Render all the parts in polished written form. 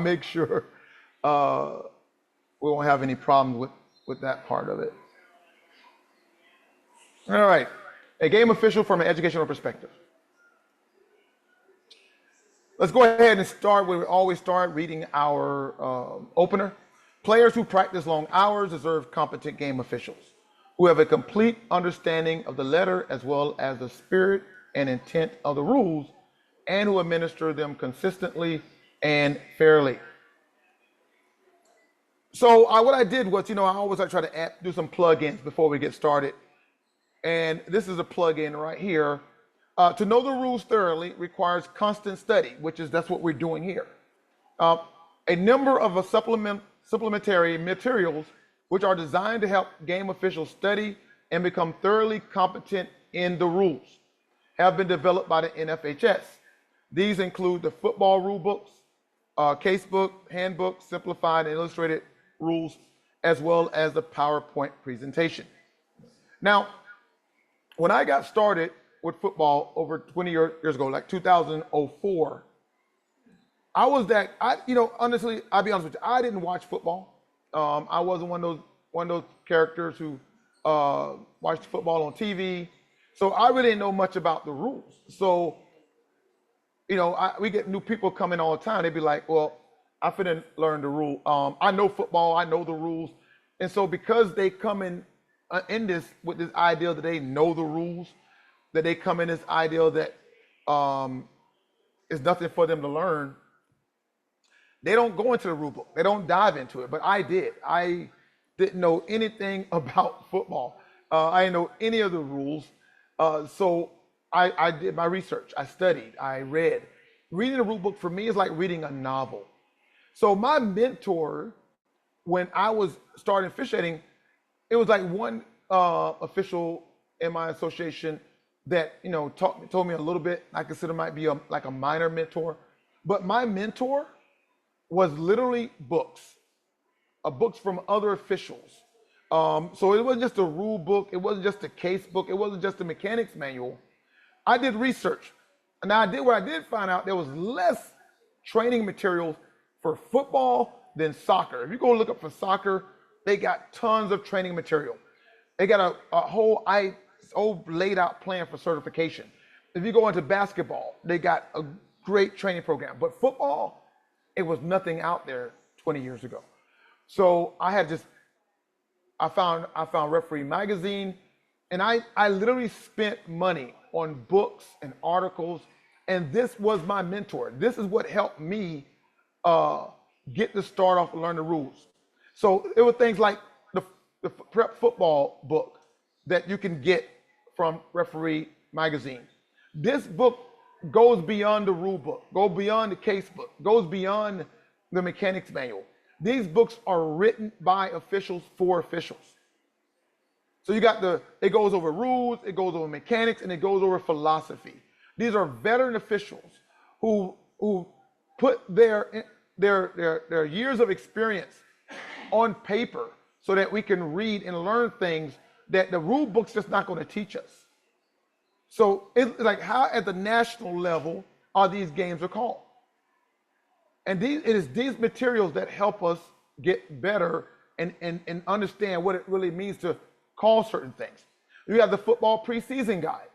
make sure we won't have any problems with that part of it. All right, a game official from an educational perspective. Let's go ahead and start where we always start, reading our opener. Players who practice long hours deserve competent game officials who have a complete understanding of the letter as well as the spirit and intent of the rules, and who administer them consistently and fairly. So what I did was, I always try to do some plugins before we get started. And this is a plugin right here. To know the rules thoroughly requires constant study, that's what we're doing here. A number of supplementary materials which are designed to help game officials study and become thoroughly competent in the rules have been developed by the NFHS. These include the football rule books, casebook, handbook, simplified and illustrated rules, as well as the PowerPoint presentation. Now, when I got started with football over 20 years ago, like 2004, honestly, I'll be honest with you, I didn't watch football. I wasn't one of those characters who watched football on TV. So I really didn't know much about the rules. So, we get new people coming all the time. They'd be like, well, I finna learn the rule. I know football, I know the rules. And so because they come in this with this idea that they know the rules, that they come in this idea that it's nothing for them to learn, they don't go into the rule book. They don't dive into it. But I did. I didn't know anything about football. I didn't know any of the rules. So I did my research. I studied. I read. Reading a rule book for me is like reading a novel. So my mentor, when I was starting officiating, it was like one official in my association that told me a little bit. I consider might be like a minor mentor, but my mentor was literally books from other officials. So it wasn't just a rule book, it wasn't just a case book, it wasn't just a mechanics manual. I did research, and I did find out there was less training materials for football than soccer. If you go look up for soccer, they got tons of training material. They got a whole laid out plan for certification. If you go into basketball, they got a great training program. But football, it was nothing out there 20 years ago. So I found Referee Magazine, and I literally spent money on books and articles, and this was my mentor. This is what helped me get to start off and learn the rules. So it were things like the prep football book that you can get from Referee Magazine. This book goes beyond the rule book, goes beyond the case book, goes beyond the mechanics manual. These books are written by officials for officials. So you got it goes over rules, it goes over mechanics, and it goes over philosophy. These are veteran officials who put their years of experience on paper so that we can read and learn things that the rule book's just not going to teach us. So it's like, how at the national level are these games are called? And it is these materials that help us get better and understand what it really means to call certain things. You have the football preseason guide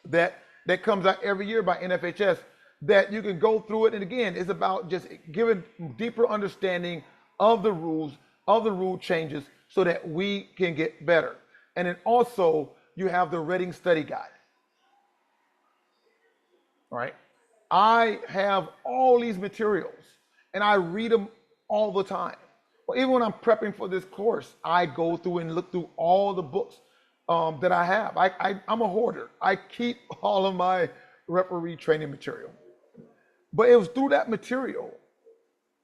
that comes out every year by NFHS that you can go through it. And again, it's about just giving deeper understanding of the rules, of the rule changes, so that we can get better. And then also you have the Reading Study Guide. All right. I have all these materials and I read them all the time. Well, even when I'm prepping for this course, I go through and look through all the books that I have. I'm a hoarder. I keep all of my referee training material. But it was through that material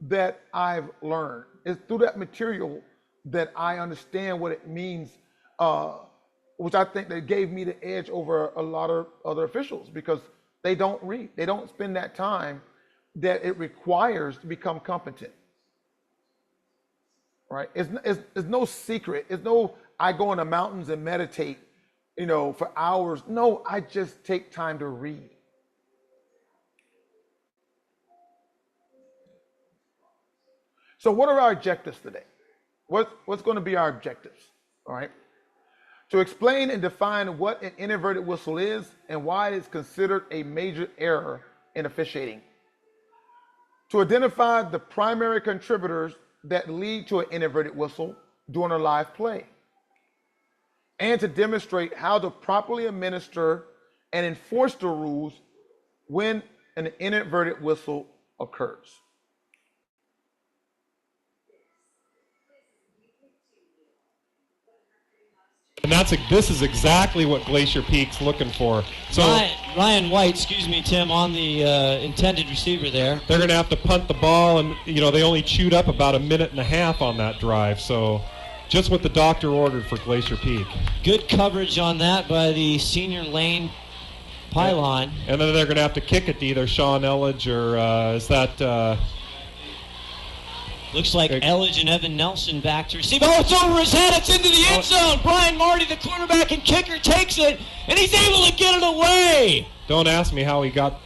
that I've learned. It's through that material that I understand what it means, which I think that gave me the edge over a lot of other officials, because they don't read. They don't spend that time that it requires to become competent. Right? It's no secret. It's no, I go in the mountains and meditate, for hours. No, I just take time to read. So what are our objectives today? What's going to be our objectives? All right. To explain and define what an inadvertent whistle is and why it is considered a major error in officiating. To identify the primary contributors that lead to an inadvertent whistle during a live play. And to demonstrate how to properly administer and enforce the rules when an inadvertent whistle occurs. And this is exactly what Glacier Peak's looking for. So Ryan White, excuse me, Tim, on the intended receiver there. They're going to have to punt the ball, and they only chewed up about a minute and a half on that drive. So just what the doctor ordered for Glacier Peak. Good coverage on that by the senior lane pylon. And then they're going to have to kick it to either Sean Elledge or is that... Looks like Elledge and Evan Nelson back to receive. Oh, it's over his head. It's into the end zone. Brian Marty, the quarterback and kicker, takes it, and he's able to get it away. Don't ask me how he got...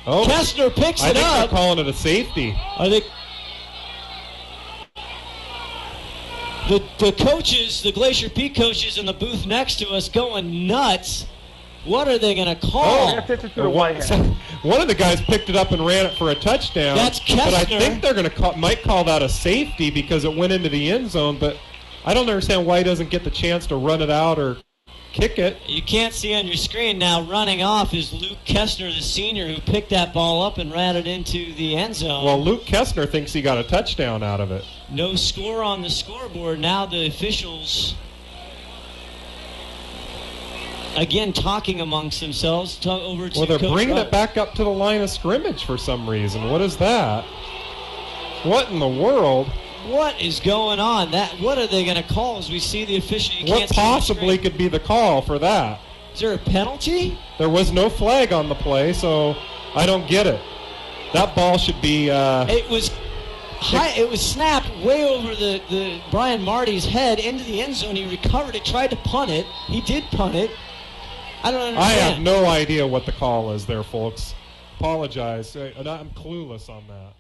Oh, Kestner picks it up. I think they're calling it a safety. I think the coaches, the Glacier Peak coaches in the booth next to us going nuts. What are they going to call? One of the guys picked it up and ran it for a touchdown. That's Kestner. But I think they're going to might call that a safety because it went into the end zone. But I don't understand why he doesn't get the chance to run it out or kick it. You can't see on your screen now. Running off is Luke Kestner, the senior, who picked that ball up and ran it into the end zone. Well, Luke Kestner thinks he got a touchdown out of it. No score on the scoreboard. Now the officials... Again, talking amongst themselves. Over to they're Coach bringing Rupp. it back up to the line of scrimmage for some reason. What is that? What in the world? What is going on? What are they going to call as we see the official? What possibly could be the call for that? Is there a penalty? There was no flag on the play, so I don't get it. That ball should be... It was high. It was snapped way over the Brian Marty's head into the end zone. He recovered it, tried to punt it. He did punt it. I don't understand. I have no idea what the call is there, folks. Apologize. I'm clueless on that.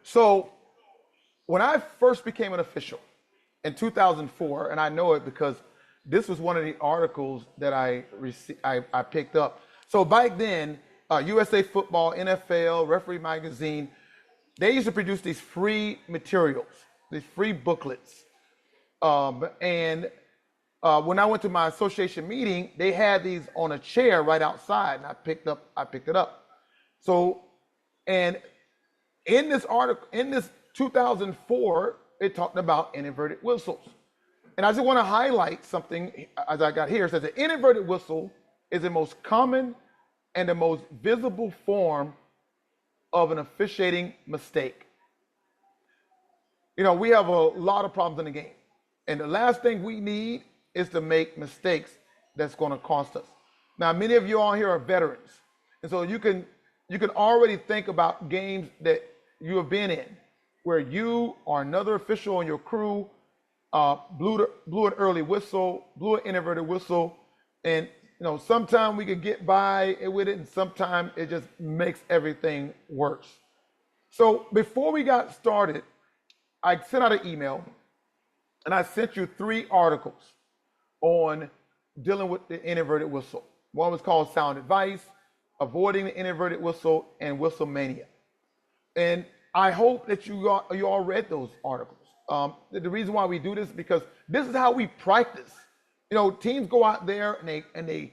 So when I first became an official in 2004, and I know it because this was one of the articles that I picked up. So back then, USA Football, NFL, Referee Magazine, they used to produce these free materials, these free booklets. When I went to my association meeting, they had these on a chair right outside, and I picked it up. So, and in this article, in this 2004, it talked about inadvertent whistles. And I just want to highlight something as I got here. It says the inadvertent whistle is the most common and the most visible form of an officiating mistake. We have a lot of problems in the game. And the last thing we need is to make mistakes that's going to cost us. Now, many of you all here are veterans. And so you can already think about games that you have been in where you or another official on your crew blew an early whistle, blew an inadvertent whistle, and sometimes we could get by with it, and sometimes it just makes everything worse. So before we got started, I sent out an email, and I sent you 3 articles on dealing with the inadvertent whistle. One was called Sound Advice, Avoiding the Inadvertent Whistle, and Whistle Mania. And I hope that you all read those articles. The reason why we do this is because this is how we practice. Teams go out there and they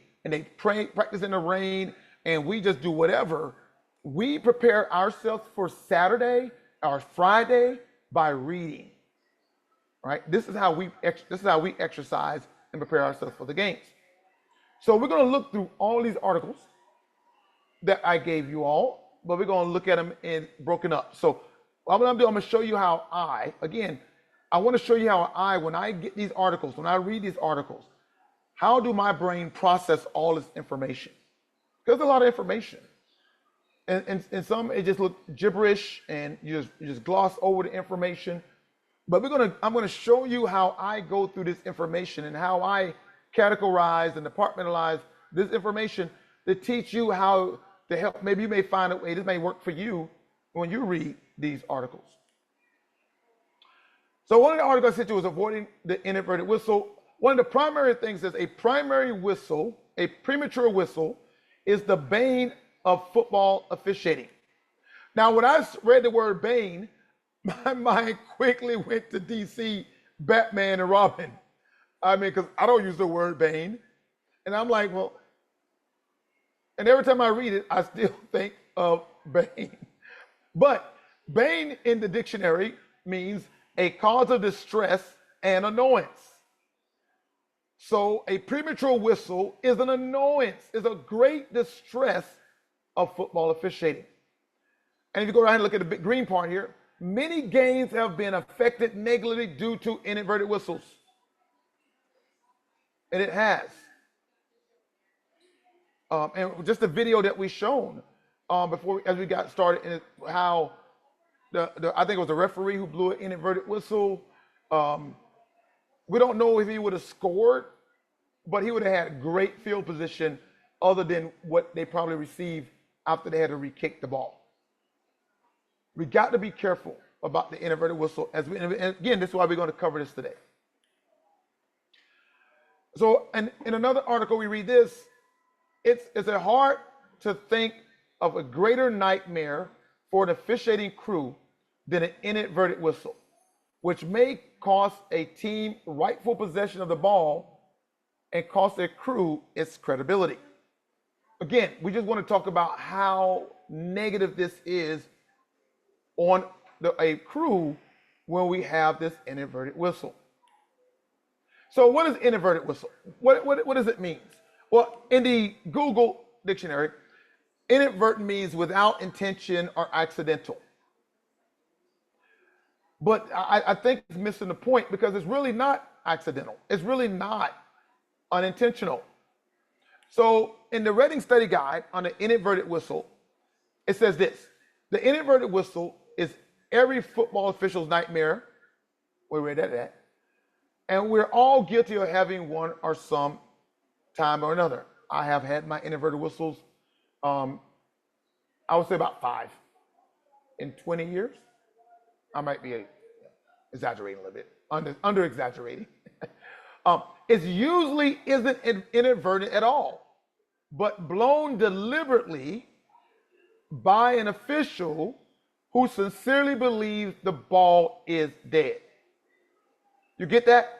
practice in the rain, and we just do whatever. We prepare ourselves for Saturday or Friday by reading. Right? This is how we exercise and prepare ourselves for the games. So we're going to look through all these articles that I gave you all, but we're going to look at them in broken up. So what I'm going to do, I'm going to show you how I want to show you how when I get these articles, when I read these articles, how do my brain process all this information? There's a lot of information. And some, it just looks gibberish, and you just gloss over the information. But I'm going to show you how I go through this information and how I categorize and departmentalize this information to teach you how to help. Maybe you may find a way, this may work for you when you read these articles. So one of the articles I sent you was avoiding the inadvertent whistle. One of the primary things is a primary whistle, a premature whistle, is the bane of football officiating. Now, when I read the word bane, my mind quickly went to DC, Batman and Robin. I mean, because I don't use the word bane. And I'm like, well, and every time I read it, I still think of bane. But bane in the dictionary means a cause of distress and annoyance. So a premature whistle is an annoyance, is a great distress of football officiating. And if you go around and look at the big green part here, many games have been affected negatively due to inadvertent whistles. And it has. And just the video that we shown before, as we got started, and how I think it was the referee who blew an inadvertent whistle. We don't know if he would have scored, but he would have had great field position other than what they probably received after they had to re-kick the ball. We got to be careful about the inadvertent whistle. And again, this is why we're going to cover this today. So in another article, we read this. It's hard to think of a greater nightmare for an officiating crew than an inadvertent whistle, which may cost a team rightful possession of the ball and cost their crew its credibility. Again, we just want to talk about how negative this is on a crew when we have this inadvertent whistle. So what is inadvertent whistle? What does it mean? Well, in the Google dictionary, inadvertent means without intention or accidental. But I think it's missing the point because it's really not accidental. It's really not unintentional. So in the Reading Study Guide on the inadvertent whistle, it says this: the inadvertent whistle is every football official's nightmare. We read that. And we're all guilty of having one or some time or another. I have had my inadvertent whistles, I would say about 5 in 20 years. I might be exaggerating a little bit, under exaggerating. It usually isn't inadvertent at all, but blown deliberately by an official who sincerely believes the ball is dead. You get that?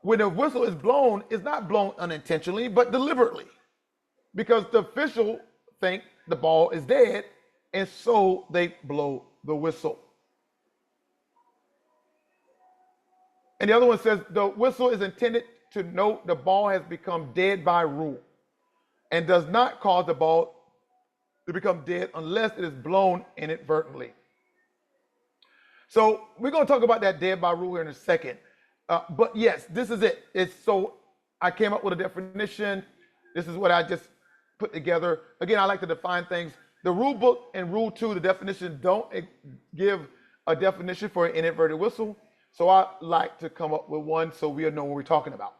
When a whistle is blown, it's not blown unintentionally, but deliberately, because the official think the ball is dead, and so they blow the whistle. And the other one says the whistle is intended to note the ball has become dead by rule and does not cause the ball to become dead unless it is blown inadvertently. So we're going to talk about that dead by rule here in a second. But yes, this is it. So I came up with a definition. This is what I just put together. Again, I like to define things. The rule book and rule 2, the definition, don't give a definition for an inadvertent whistle. So I like to come up with one so we'll know what we're talking about.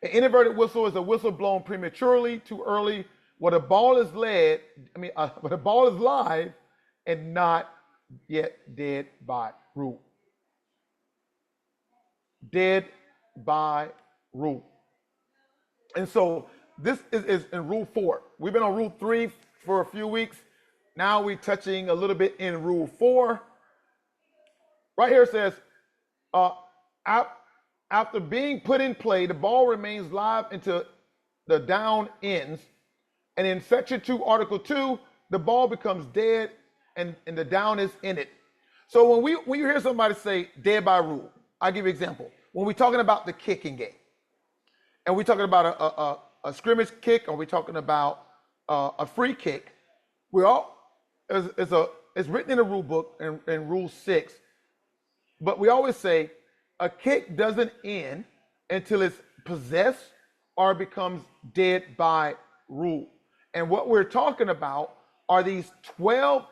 An inadvertent whistle is a whistle blown prematurely, too early, where the ball is where the ball is live and not yet dead by rule. Dead by rule. And so this is in rule 4. We've been on rule 3 for a few weeks. Now we're touching a little bit in rule 4. Right here it says, after being put in play, the ball remains live until the down ends. And in section 2, article 2, the ball becomes dead and the down is in it. So when you hear somebody say dead by rule, I'll give you an example. When we're talking about the kicking game, and we're talking about a scrimmage kick, or we're talking about a free kick, it's written in the rule book in rule 6, but we always say a kick doesn't end until it's possessed or becomes dead by rule. And what we're talking about are these 12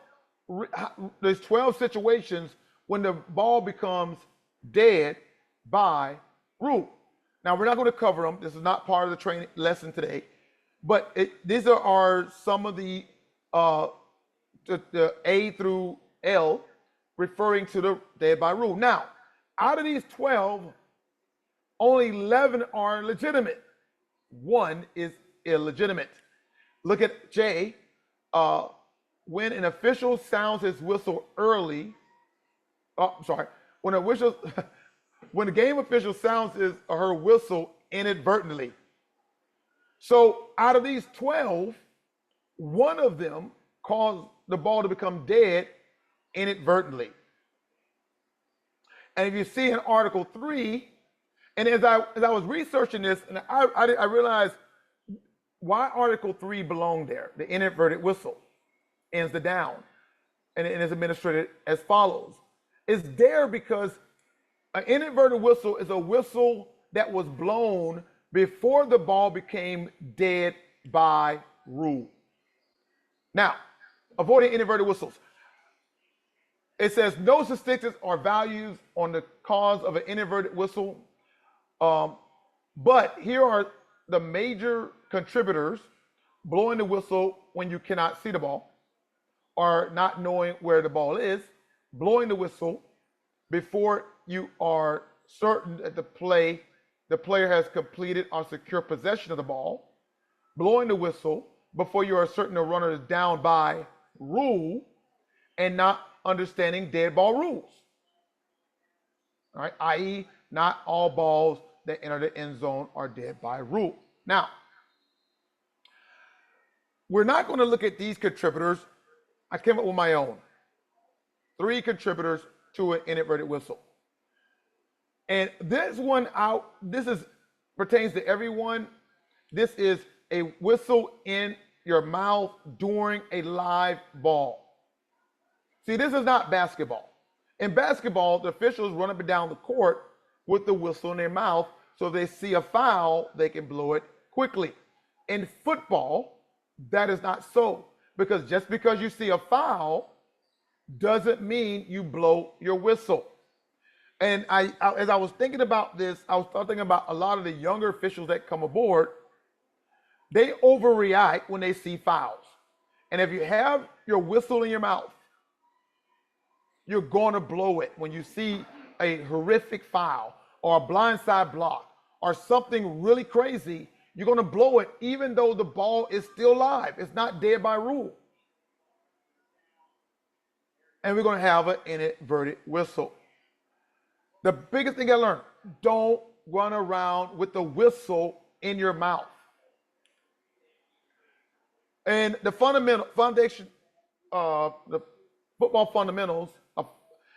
situations when the ball becomes dead by rule. Now, we're not going to cover them. This is not part of the training lesson today. But these are some of the uh, the A through L, referring to the dead by rule. Now, out of these 12, only 11 are legitimate. One is illegitimate. Look at J. When an official sounds his whistle early, when a whistle, when the game official sounds his or her whistle inadvertently. So out of these 12, one of them caused the ball to become dead inadvertently. And if you see in Article 3, and as I was researching this, and I realized why Article 3 belonged there, the inadvertent whistle, ends the down, and it is administered as follows. It's there because an inadvertent whistle is a whistle that was blown before the ball became dead by rule. Now, avoiding inadvertent whistles. It says no statistics or values on the cause of an inadvertent whistle, but here are the major contributors: blowing the whistle when you cannot see the ball, or not knowing where the ball is, blowing the whistle before you are certain that the player has completed or secured possession of the ball, blowing the whistle before you are certain the runner is down by rule, and not understanding dead ball rules. All right, i.e., not all balls that enter the end zone are dead by rule. Now, we're not going to look at these contributors. I came up with my own. 3 contributors to an inadvertent whistle. And this one pertains to everyone. This is a whistle in your mouth during a live ball. See, this is not basketball. In basketball, the officials run up and down the court with the whistle in their mouth, so if they see a foul, they can blow it quickly. In football, that is not so, because just because you see a foul doesn't mean you blow your whistle. And as I was thinking about this, I was thinking about a lot of the younger officials that come aboard. They overreact when they see fouls. And if you have your whistle in your mouth, you're going to blow it when you see a horrific foul or a blindside block or something really crazy. You're going to blow it even though the ball is still live. It's not dead by rule. And we're going to have an inadvertent whistle. The biggest thing I learned: don't run around with the whistle in your mouth. And the foundation, the football fundamentals,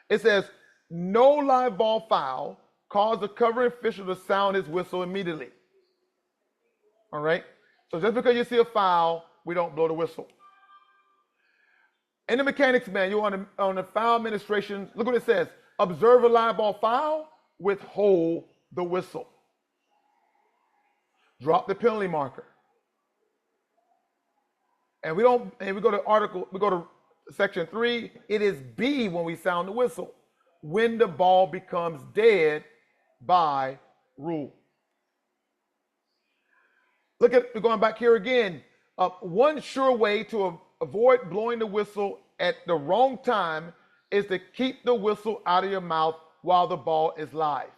it says no live ball foul cause the covering official to sound his whistle immediately. All right? So just because you see a foul, we don't blow the whistle. In the mechanics manual on the foul administration, look what it says. Observe a live ball foul, withhold the whistle. Drop the penalty marker. And we go to section 3, it is B when we sound the whistle, when the ball becomes dead by rule. We're going back here again. One sure way to avoid blowing the whistle at the wrong time is to keep the whistle out of your mouth while the ball is live.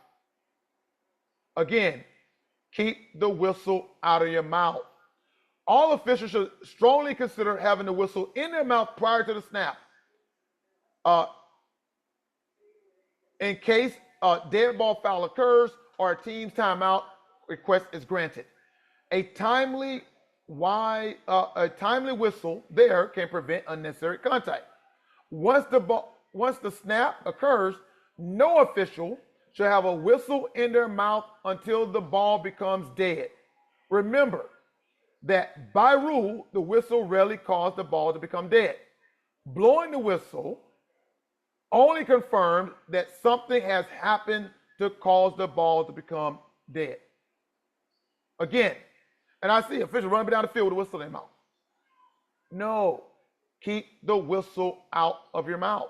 Again, keep the whistle out of your mouth. All officials should strongly consider having the whistle in their mouth prior to the snap. In case a dead ball foul occurs or a team's timeout request is granted. A timely whistle there can prevent unnecessary contact. Once the snap occurs, no official should have a whistle in their mouth until the ball becomes dead. Remember that by rule, the whistle rarely caused the ball to become dead. Blowing the whistle only confirms that something has happened to cause the ball to become dead. Again, and I see officials running down the field with a whistle in their mouth. No, keep the whistle out of your mouth.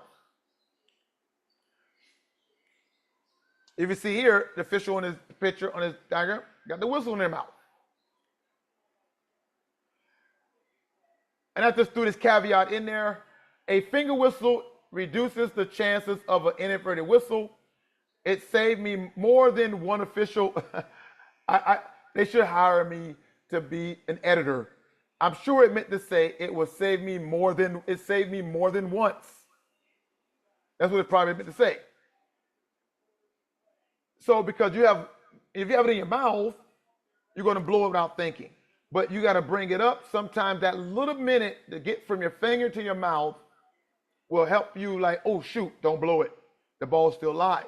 If you see here, the official in his picture on his diagram got the whistle in their mouth. and I just threw this caveat in there, a finger whistle reduces the chances of an inadvertent whistle. It saved me more than one official. They should hire me to be an editor. I'm sure it meant to say it saved me more than once. That's what it probably meant to say. So because if you have it in your mouth, you're going to blow it without thinking. But you got to bring it up. Sometimes that little minute to get from your finger to your mouth will help you, like, oh shoot, don't blow it. The ball's still live.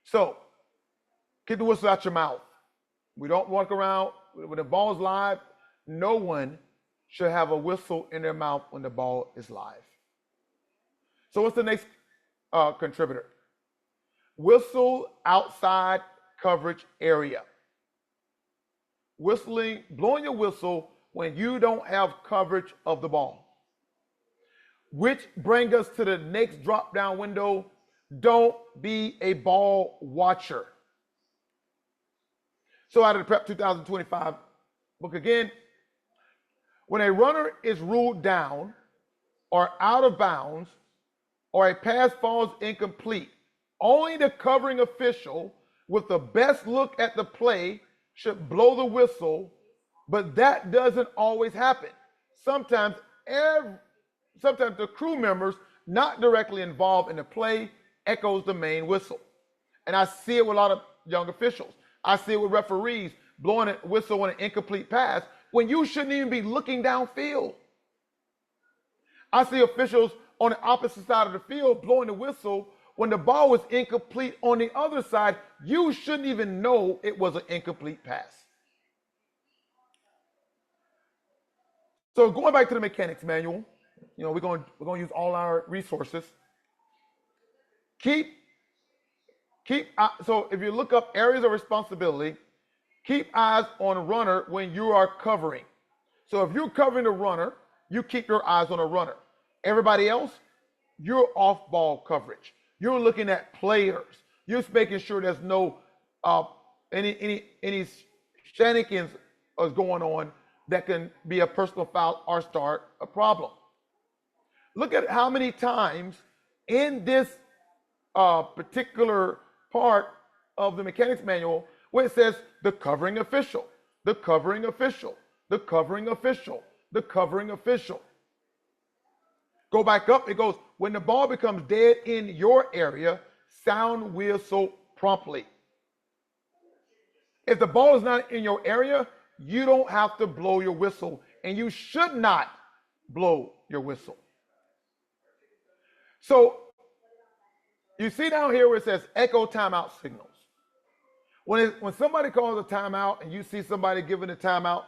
So keep the whistle out your mouth. We don't walk around when the ball's live. No one should have a whistle in their mouth when the ball is live. So what's the next contributor? Whistle outside coverage area. Blowing your whistle when you don't have coverage of the ball. Which brings us to the next drop down window. Don't be a ball watcher. So out of the Prep 2025 book again, when a runner is ruled down or out of bounds or a pass falls incomplete, only the covering official with the best look at the play should blow the whistle, but that doesn't always happen. Sometimes the crew members not directly involved in the play echoes the main whistle. And I see it with a lot of young officials. I see it with referees blowing a whistle on an incomplete pass when you shouldn't even be looking downfield. I see officials on the opposite side of the field blowing the whistle when the ball was incomplete on the other side. You shouldn't even know it was an incomplete pass. So going back to the mechanics manual, we're going to use all our resources. So if you look up areas of responsibility, keep eyes on runner when you are covering. So if you're covering the runner, you keep your eyes on the runner. Everybody else, you're off ball coverage. You're looking at players. You're making sure there's no any shenanigans is going on that can be a personal foul or start a problem. Look at how many times in this particular part of the mechanics manual where it says the covering official, the covering official, the covering official, the covering official. Go back up, it goes, when the ball becomes dead in your area, sound whistle promptly. If the ball is not in your area, you don't have to blow your whistle, and you should not blow your whistle. So you see down here where it says echo timeout signals. When somebody calls a timeout and you see somebody giving a timeout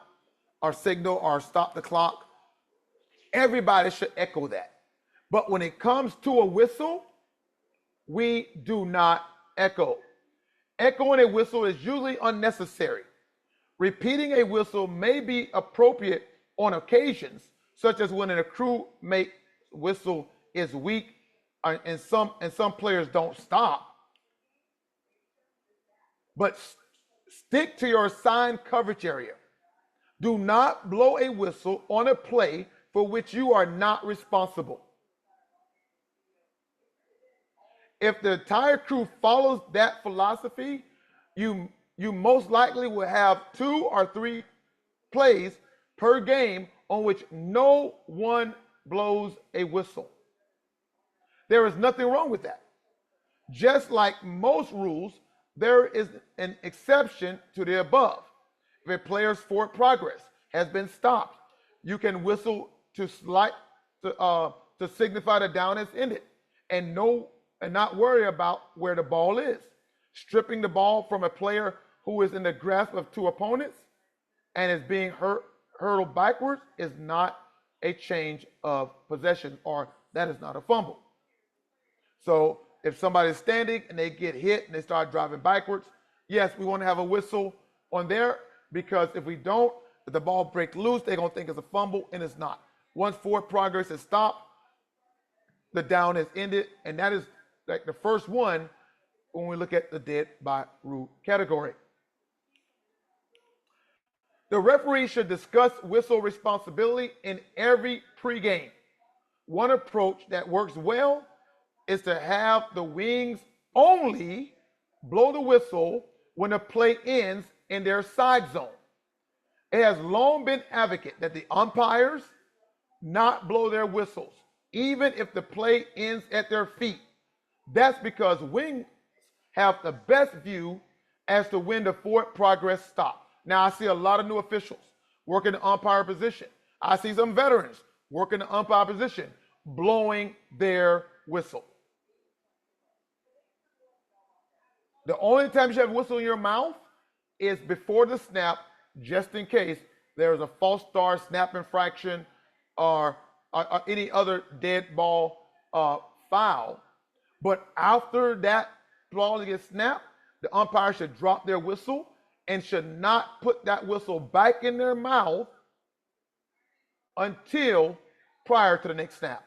or signal or stop the clock, everybody should echo that. But when it comes to a whistle, we do not echo. Echoing a whistle is usually unnecessary. Repeating a whistle may be appropriate on occasions, such as when a crewmate whistle is weak and some players don't stop. But stick to your assigned coverage area. Do not blow a whistle on a play for which you are not responsible. If the entire crew follows that philosophy, you most likely will have 2 or 3 plays per game on which no one blows a whistle. There is nothing wrong with that. Just like most rules, there is an exception to the above. If a player's forward progress has been stopped, you can whistle to signify the down has ended, and not worry about where the ball is. Stripping the ball from a player who is in the grasp of 2 opponents and is being hurtled backwards is not a change of possession, or that is not a fumble. So if somebody's standing and they get hit and they start driving backwards, yes, we want to have a whistle on there, because if we don't, if the ball breaks loose, they're going to think it's a fumble, and it's not. Once forward progress is stopped, the down is ended, and that is like the first one when we look at the dead by rule category. The referee should discuss whistle responsibility in every pregame. One approach that works well is to have the wings only blow the whistle when the play ends in their side zone. It has long been advocated that the umpires not blow their whistles, even if the play ends at their feet. That's because wings have the best view as to when the forward progress stops. Now, I see a lot of new officials working the umpire position. I see some veterans working the umpire position, blowing their whistle. The only time you should have a whistle in your mouth is before the snap, just in case there's a false start, snap infraction, or any other dead ball foul. But after that ball gets snapped, the umpire should drop their whistle and should not put that whistle back in their mouth until prior to the next snap.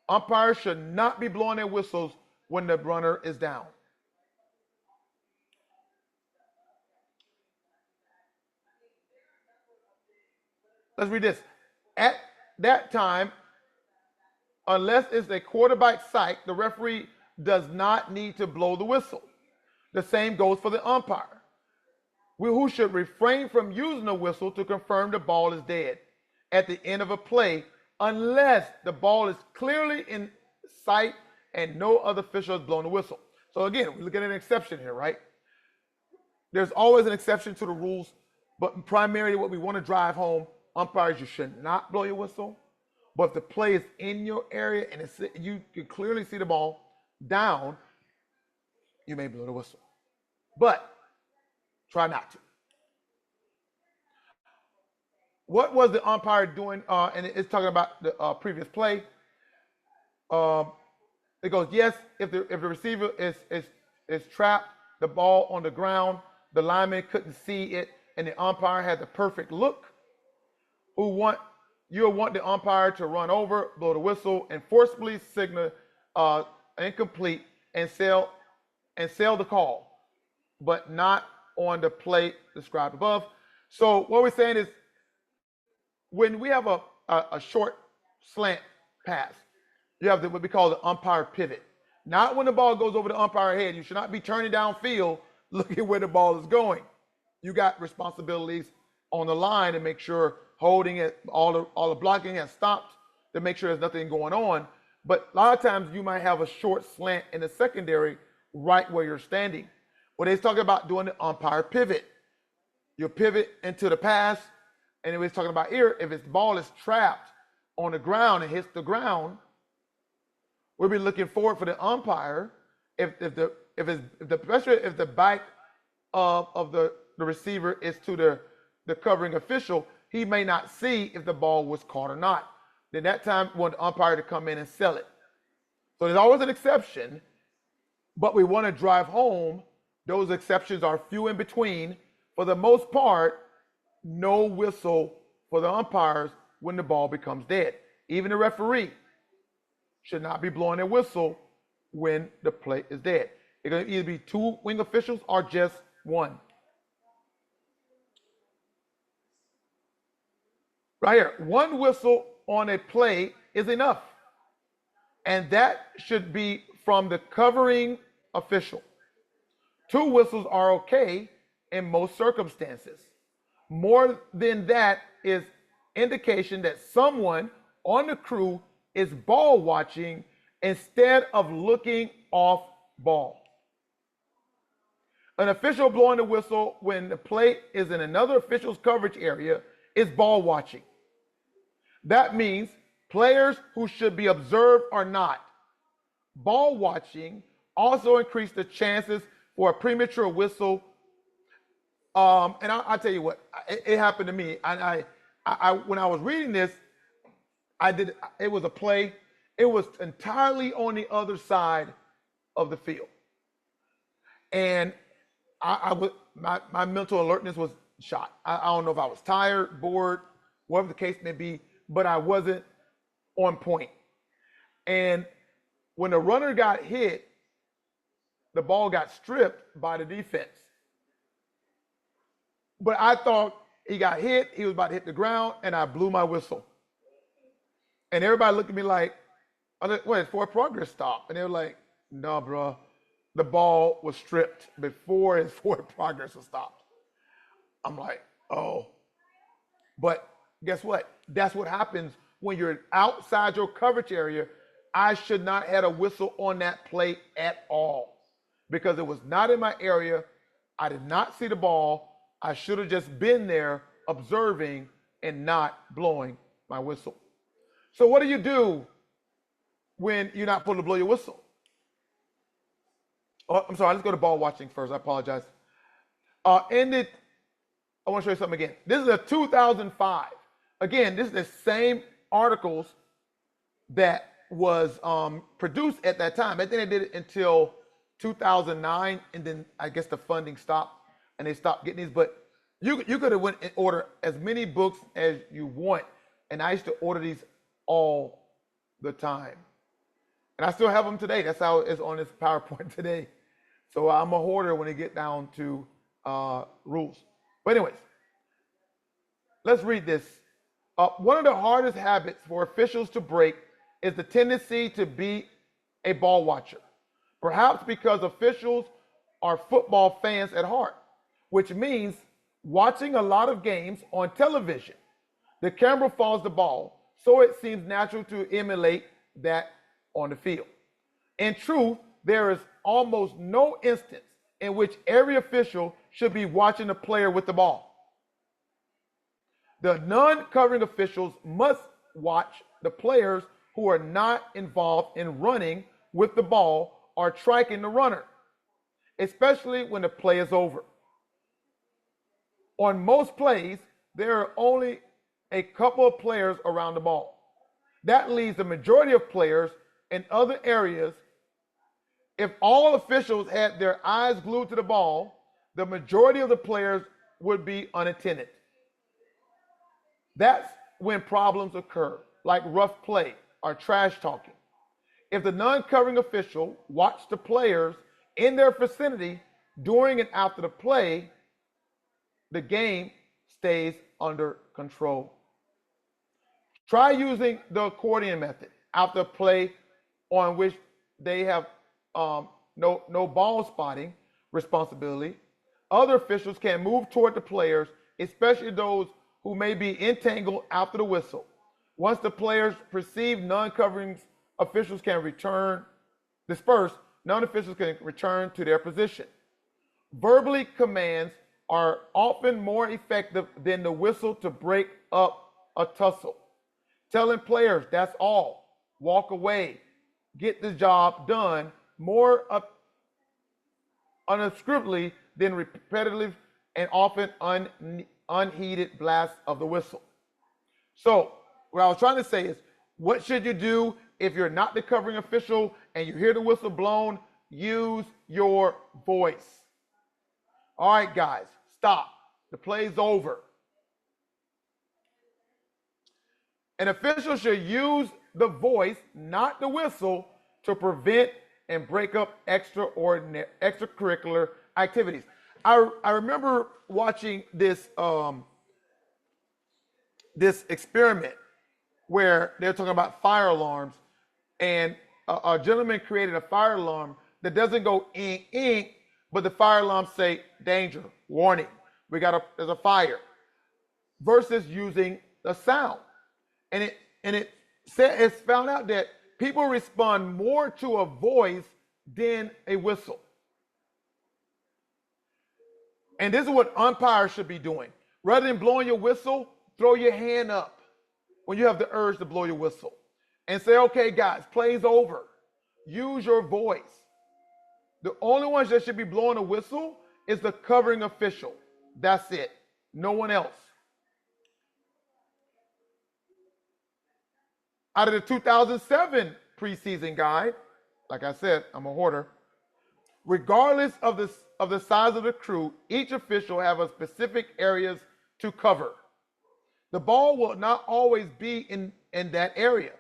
Umpires should not be blowing their whistles when the runner is down. Let's read this. At that time, unless it's a quarterback sack, the referee does not need to blow the whistle. The same goes for the umpire, who should refrain from using the whistle to confirm the ball is dead at the end of a play, unless the ball is clearly in sight and no other official has blown the whistle. So again, we look at an exception here, right? There's always an exception to the rules, but primarily what we want to drive home, umpires, you should not blow your whistle. But if the play is in your area and you can clearly see the ball down, you may blow the whistle. But try not to. What was the umpire doing? And it's talking about the previous play. It goes, yes, if the receiver is trapped, the ball on the ground, the lineman couldn't see it, and the umpire had the perfect look. You'll want the umpire to run over, blow the whistle, and forcibly signal incomplete and sell the call, but not on the play described above. So what we're saying is, when we have a short slant pass, you have what we call the umpire pivot. Not when the ball goes over the umpire head. You should not be turning downfield looking where the ball is going. You got responsibilities on the line to make sure holding it, all the blocking has stopped, to make sure there's nothing going on. But a lot of times you might have a short slant in the secondary right where you're standing. When they're talking about doing the umpire pivot, you pivot into the pass, and it was talking about here, if the ball is trapped on the ground and hits the ground, we'll be looking forward for the umpire. If the back of the receiver is to the covering official, he may not see if the ball was caught or not. Then that time we want the umpire to come in and sell it. So there's always an exception, but we want to drive home those exceptions are few in between. For the most part, no whistle for the umpires when the ball becomes dead. Even the referee should not be blowing their whistle when the play is dead. It can either be two wing officials or just one. Right here, one whistle on a play is enough. And that should be from the covering official. Two whistles are okay in most circumstances. More than that is indication that someone on the crew is ball watching instead of looking off ball. An official blowing the whistle when the play is in another official's coverage area is ball watching. That means players who should be observed are not. Ball watching also increases the chances for a premature whistle. And I'll tell you what, it happened to me. I when I was reading this, it was a play. It was entirely on the other side of the field. And my mental alertness was shot. I don't know if I was tired, bored, whatever the case may be, but I wasn't on point. And when the runner got hit, the ball got stripped by the defense. But I thought He got hit. He was about to hit the ground, and I blew my whistle. And everybody looked at me like, "What? It's for a progress stop." And they were like, "No, bro, the ball was stripped before his forward progress was stopped." I'm like, "Oh." But guess what? That's what happens when you're outside your coverage area. I should not have had a whistle on that play at all because it was not in my area. I did not see the ball. I should have just been there observing and not blowing my whistle. So what do you do when you're not supposed to blow your whistle? Oh, I'm sorry. Let's go to ball watching first. I apologize. I want to show you something again. This is a 2005. Again, this is the same articles that was produced at that time. I think they did it until 2009, and then I guess the funding stopped, and they stopped getting these. But you could have went and order as many books as you want, and I used to order these all the time. And I still have them today. That's how it's on this PowerPoint today. So I'm a hoarder when it get down to rules. But anyways, let's read this. One of the hardest habits for officials to break is the tendency to be a ball watcher. Perhaps because officials are football fans at heart, which means watching a lot of games on television. The camera follows the ball, so it seems natural to emulate that on the field. In truth, there is almost no instance in which every official should be watching the player with the ball. The non-covering officials must watch the players who are not involved in running with the ball or tracking the runner, especially when the play is over. On most plays, there are only a couple of players around the ball. That leaves the majority of players in other areas. If all officials had their eyes glued to the ball, the majority of the players would be unattended. That's when problems occur, like rough play or trash talking. If the non-covering official watched the players in their vicinity during and after the play, the game stays under control. Try using the accordion method after a play on which they have no ball spotting responsibility. Other officials can move toward the players, especially those who may be entangled after the whistle. Once the players perceive non-covering officials can disperse, non-officials can return to their position. Verbally commands are often more effective than the whistle to break up a tussle. Telling players, "That's all, walk away, get the job done," more unscriptedly than repetitive and often unheeded blasts of the whistle. So what I was trying to say is, what should you do if you're not the covering official and you hear the whistle blown? Use your voice. All right, guys, stop. The play's over. An official should use the voice, not the whistle, to prevent and break up extracurricular activities. I remember watching this this experiment where they're talking about fire alarms, and a gentleman created a fire alarm that doesn't go ink, but the fire alarms say danger, warning, there's a fire, versus using the sound. And it's found out that people respond more to a voice than a whistle. And this is what umpires should be doing. Rather than blowing your whistle, throw your hand up when you have the urge to blow your whistle and say, "Okay, guys, play's over." Use your voice. The only ones that should be blowing a whistle is the covering official. That's it. No one else. Out of the 2007 preseason guide, like I said, I'm a hoarder. Regardless of the size of the crew, each official have a specific areas to cover. The ball will not always be in that area,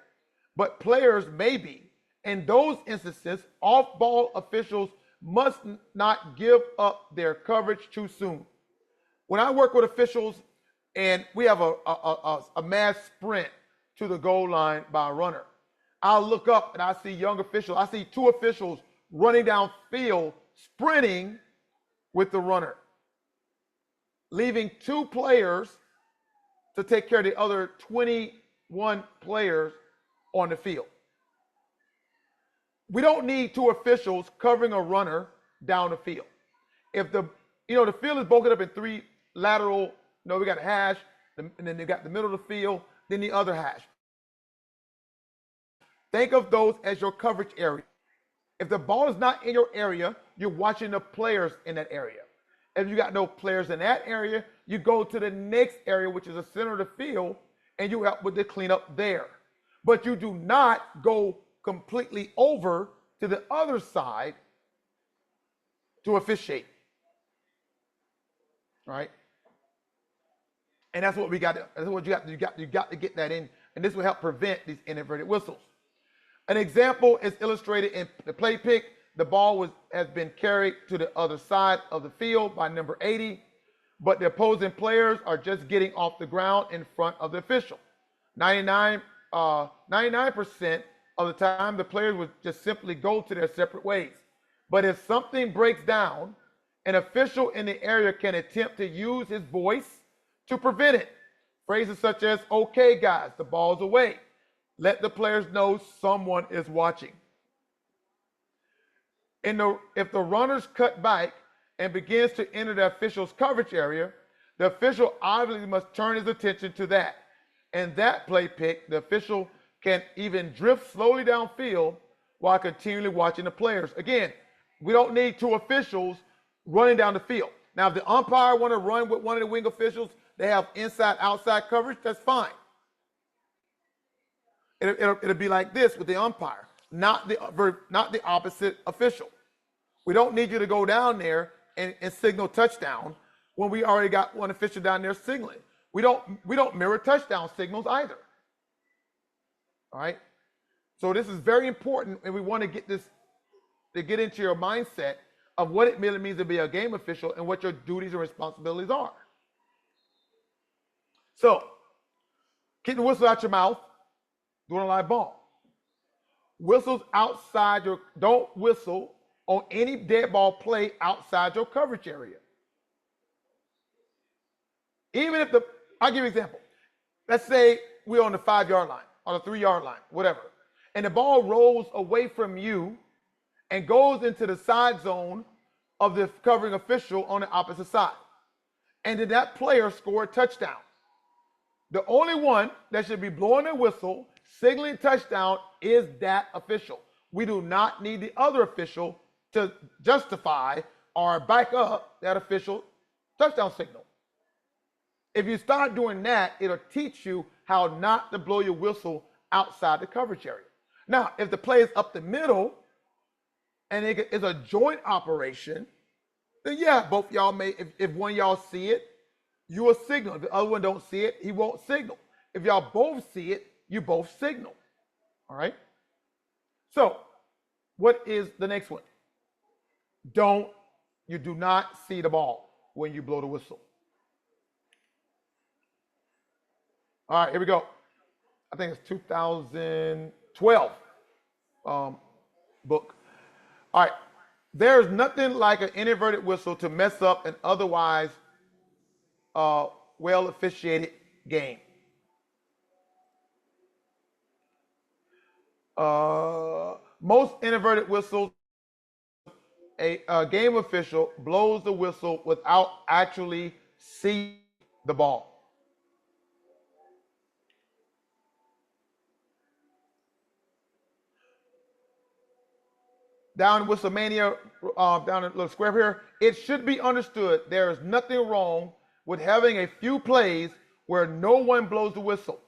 but players may be. In those instances, off-ball officials must not give up their coverage too soon. When I work with officials, and we have a mass sprint to the goal line by a runner. I'll look up and I see young officials. I see two officials running downfield, sprinting with the runner, leaving two players to take care of the other 21 players on the field. We don't need two officials covering a runner down the field. If the field is broken up in three lateral, we got a hash, and then they got the middle of the field, then the other hash. Think of those as your coverage area. If the ball is not in your area, you're watching the players in that area. If you got no players in that area, you go to the next area, which is the center of the field, and you help with the cleanup there. But you do not go completely over to the other side to officiate. Right? And that's what we got. That's what you got to get that in, and this will help prevent these inadvertent whistles. An example is illustrated in the play pick. The ball has been carried to the other side of the field by number 80, but the opposing players are just getting off the ground in front of the official. 99% of the time, the players would just simply go to their separate ways. But if something breaks down, an official in the area can attempt to use his voice to prevent it. Phrases such as, "Okay, guys, the ball's away. Let the players know someone is watching." If the runner's cut back and begins to enter the official's coverage area, the official obviously must turn his attention to that. And that play pick, the official can even drift slowly downfield while continually watching the players. Again, we don't need two officials running down the field. Now, if the umpire want to run with one of the wing officials, they have inside-outside coverage, that's fine. It'll be like this with the umpire, not the opposite official. We don't need you to go down there and signal touchdown when we already got one official down there signaling. We don't mirror touchdown signals either. All right? So this is very important, and we want to get into your mindset of what it really means to be a game official and what your duties and responsibilities are. So, keep the whistle out your mouth during a live ball. Whistles don't whistle on any dead ball play outside your coverage area. Even if I'll give you an example. Let's say we're on the 5-yard line, on the 3-yard line, whatever. And the ball rolls away from you and goes into the side zone of the covering official on the opposite side. And then that player scored a touchdown. The only one that should be blowing a whistle, signaling touchdown, is that official. We do not need the other official to justify or back up that official touchdown signal. If you start doing that, it'll teach you how not to blow your whistle outside the coverage area. Now, if the play is up the middle and it is a joint operation, then yeah, both y'all may, if one of y'all see it, you will signal. If the other one don't see it, he won't signal. If y'all both see it, you both signal. All right? So, what is the next one? You do not see the ball when you blow the whistle. All right, here we go. I think it's 2012 book. All right. There's nothing like an inadvertent whistle to mess up an otherwise well officiated game. Most inadvertent whistles, a game official blows the whistle without actually seeing the ball. Down in Whistlemania, down in the little square here, it should be understood there is nothing wrong with having a few plays where no one blows the whistle.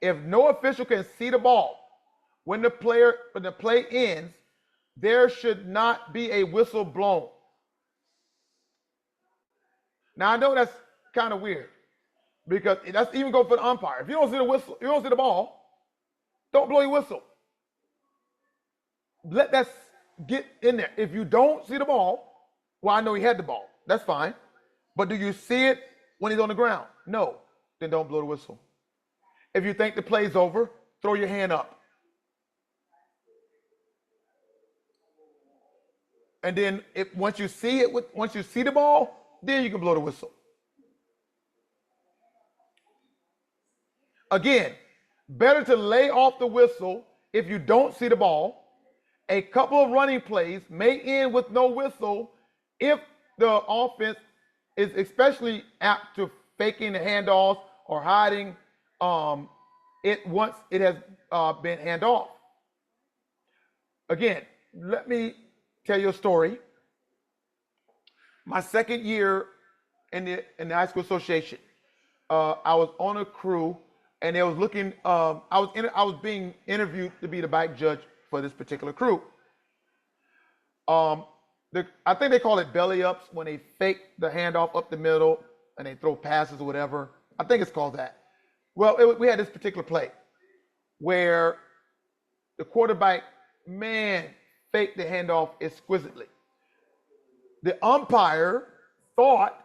If no official can see the ball when the play ends, there should not be a whistle blown. Now I know that's kind of weird because that's even go for the umpire. If you don't see the whistle, you don't see the ball, don't blow your whistle. Let that get in there. If you don't see the ball, well, I know he had the ball. That's fine. But do you see it when he's on the ground? No. Then don't blow the whistle. If you think the play's over, throw your hand up. And then once you see the ball, then you can blow the whistle. Again, better to lay off the whistle if you don't see the ball. A couple of running plays may end with no whistle if the offense is especially apt to faking the handoffs or hiding it once it has been hand off. Again, let me tell you a story. My second year in the high school association, I was on a crew, and they was looking. I was being interviewed to be the bike judge for this particular crew. I think they call it belly ups when they fake the handoff up the middle and they throw passes or whatever. I think it's called that. Well, we had this particular play where the quarterback, faked the handoff exquisitely. The umpire thought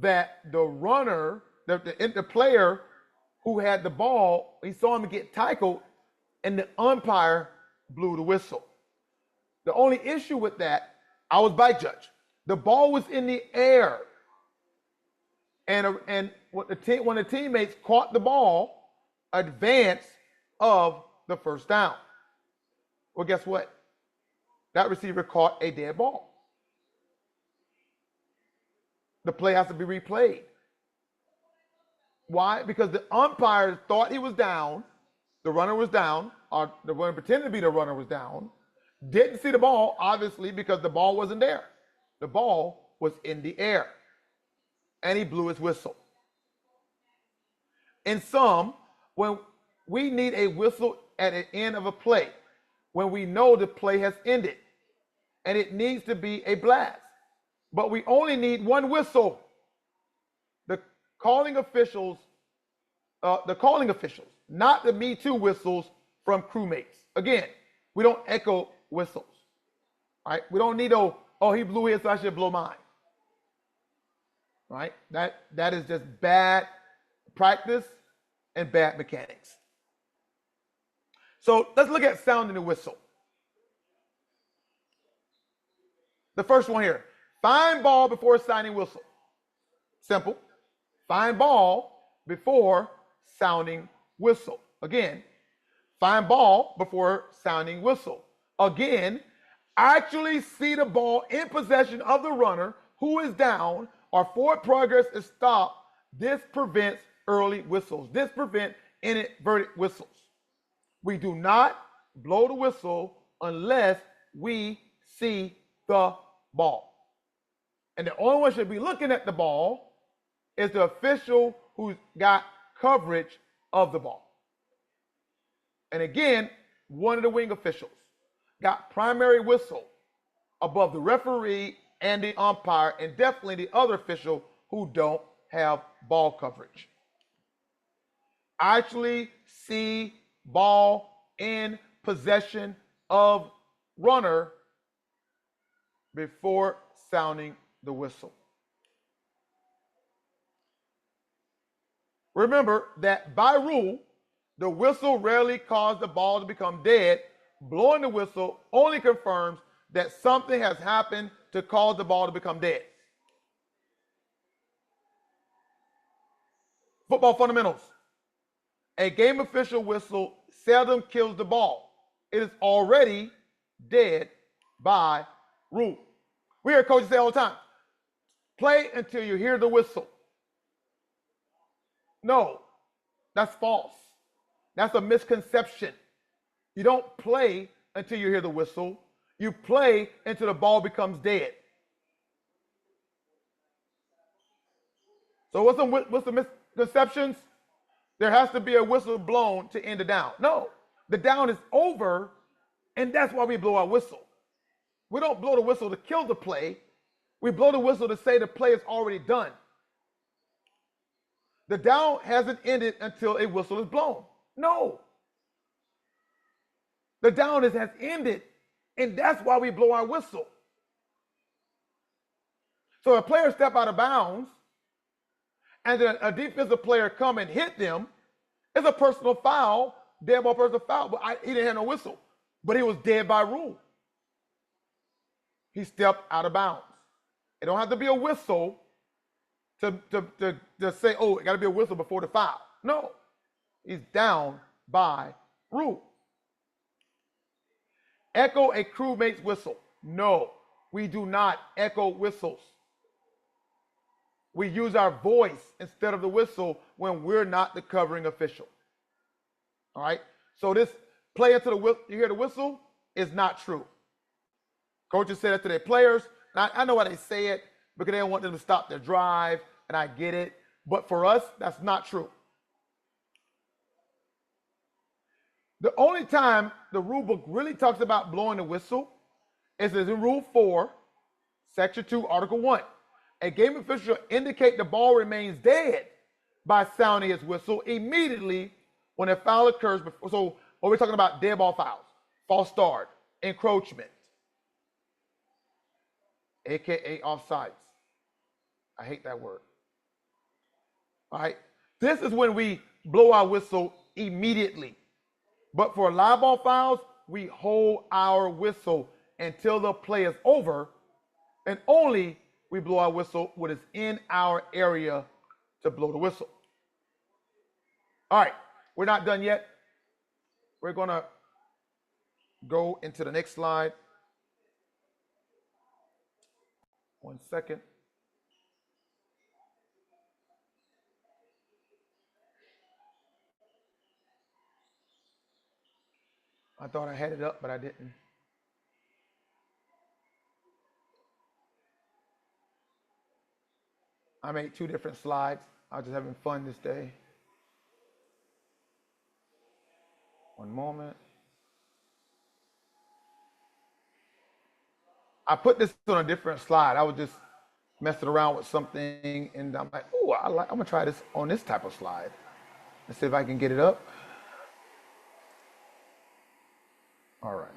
that the runner, the player who had the ball, he saw him get tackled, and the umpire blew the whistle. The only issue with that, I was bike judge. The ball was in the air, and when the teammates caught the ball, advance of the first down. Well, guess what? That receiver caught a dead ball. The play has to be replayed. Why? Because the umpire thought he was down, the runner was down, or the runner pretended to be the runner was down, didn't see the ball, obviously, because the ball wasn't there. The ball was in the air, and he blew his whistle. In sum, when we need a whistle at the end of a play, when we know the play has ended, and it needs to be a blast. But we only need one whistle. The calling officials, not the Me Too whistles from crewmates. Again, we don't echo whistles. All right? We don't need he blew his, so I should blow mine. All right? That is just bad practice and bad mechanics. So let's look at sounding the whistle. The first one here. Find ball before sounding whistle. Simple. Find ball before sounding whistle. Again, find ball before sounding whistle. Again, actually see the ball in possession of the runner who is down or forward progress is stopped. This prevents early whistles. This prevents inadvertent whistles. We do not blow the whistle unless we see the ball. And the only one should be looking at the ball is the official who's got coverage of the ball. And again, one of the wing officials got primary whistle above the referee and the umpire, and definitely the other official who don't have ball coverage. Actually see ball in possession of runner before sounding the whistle. Remember that by rule, the whistle rarely causes the ball to become dead. Blowing the whistle only confirms that something has happened to cause the ball to become dead. Football fundamentals. A game official whistle seldom kills the ball. It is already dead by rule. We hear coaches say all the time, play until you hear the whistle. No, that's false. That's a misconception. You don't play until you hear the whistle. You play until the ball becomes dead. So what's the misconceptions? There has to be a whistle blown to end the down. No, the down is over, and that's why we blow our whistle. We don't blow the whistle to kill the play. We blow the whistle to say the play is already done. The down hasn't ended until a whistle is blown. No. The down has ended, and that's why we blow our whistle. So if a player steps out of bounds and then a defensive player come and hit them, it's a personal foul, dead ball personal foul, but he didn't have no whistle. But he was dead by rule. He stepped out of bounds. It don't have to be a whistle to say, oh, it got to be a whistle before the foul. No, he's down by rule. Echo a crewmate's whistle. No, we do not echo whistles. We use our voice instead of the whistle when we're not the covering official. All right? So this play into the whistle, you hear the whistle, is not true. Coaches say that to their players. And I know why they say it, because they don't want them to stop their drive, and I get it. But for us, that's not true. The only time the rule book really talks about blowing the whistle is in Rule 4, Section 2, Article 1. A game official shall indicate the ball remains dead by sounding his whistle immediately when a foul occurs. So we're talking about dead ball fouls, false start, encroachment, aka offsides. I hate that word. All right. This is when we blow our whistle immediately. But for live ball fouls, we hold our whistle until the play is over, and only we blow our whistle when it's in our area to blow the whistle. All right, we're not done yet. We're going to go into the next slide. 1 second. I thought I had it up, but I didn't. I made 2 different slides. I was just having fun this day. One moment. I put this on a different slide. I was just messing around with something, and I'm like, oh, I'm gonna try this on this type of slide. Let's see if I can get it up. All right.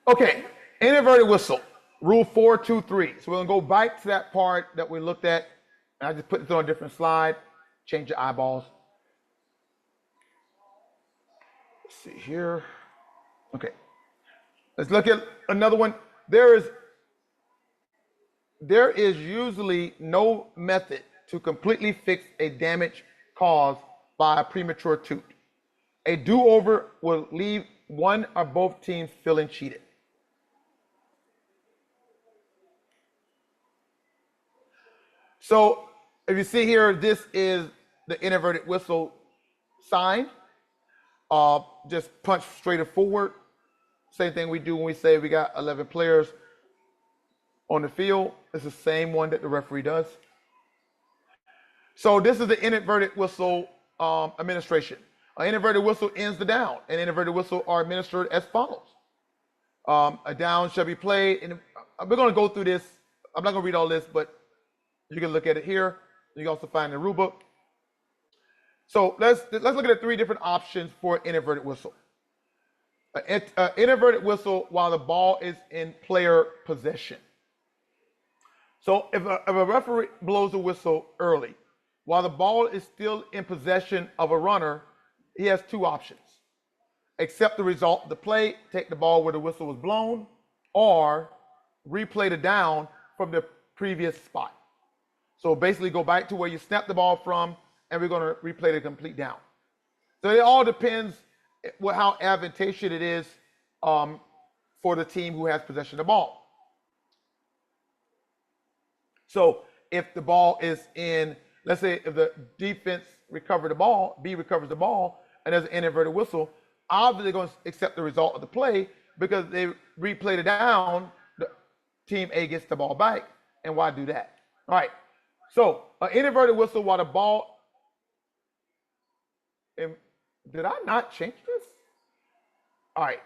Okay, inadvertent whistle, Rule 423. So we're gonna go back to that part that we looked at, and I just put this on a different slide. Change your eyeballs. Let's see here. Okay, let's look at another one. There is usually no method to completely fix a damage caused by a premature toot. A do-over will leave one or both teams feeling cheated. So if you see here, this is the inadvertent whistle sign. Just punch straight forward. Same thing we do when we say we got 11 players on the field. It's the same one that the referee does. So this is the inadvertent whistle administration. An inadvertent whistle ends the down. An inadvertent whistle are administered as follows. A down shall be played, and we're going to go through this. I'm not going to read all this, but you can look at it here. You can also find the rule book. So let's look at the 3 different options for inadvertent whistle. Inadvertent whistle while the ball is in player possession. So if a referee blows a whistle early, while the ball is still in possession of a runner, he has 2 options. Accept the result of the play, take the ball where the whistle was blown, or replay the down from the previous spot. So basically go back to where you snapped the ball from, and we're going to replay the complete down. So it all depends how advantageous it is for the team who has possession of the ball. So if the ball is in, let's say if the defense recovered the ball, B recovers the ball, and there's an inadvertent whistle, obviously they're going to accept the result of the play because they replayed it down, the team A gets the ball back, and why do that? All right, so an inadvertent whistle while the ball, did I not change this? All right,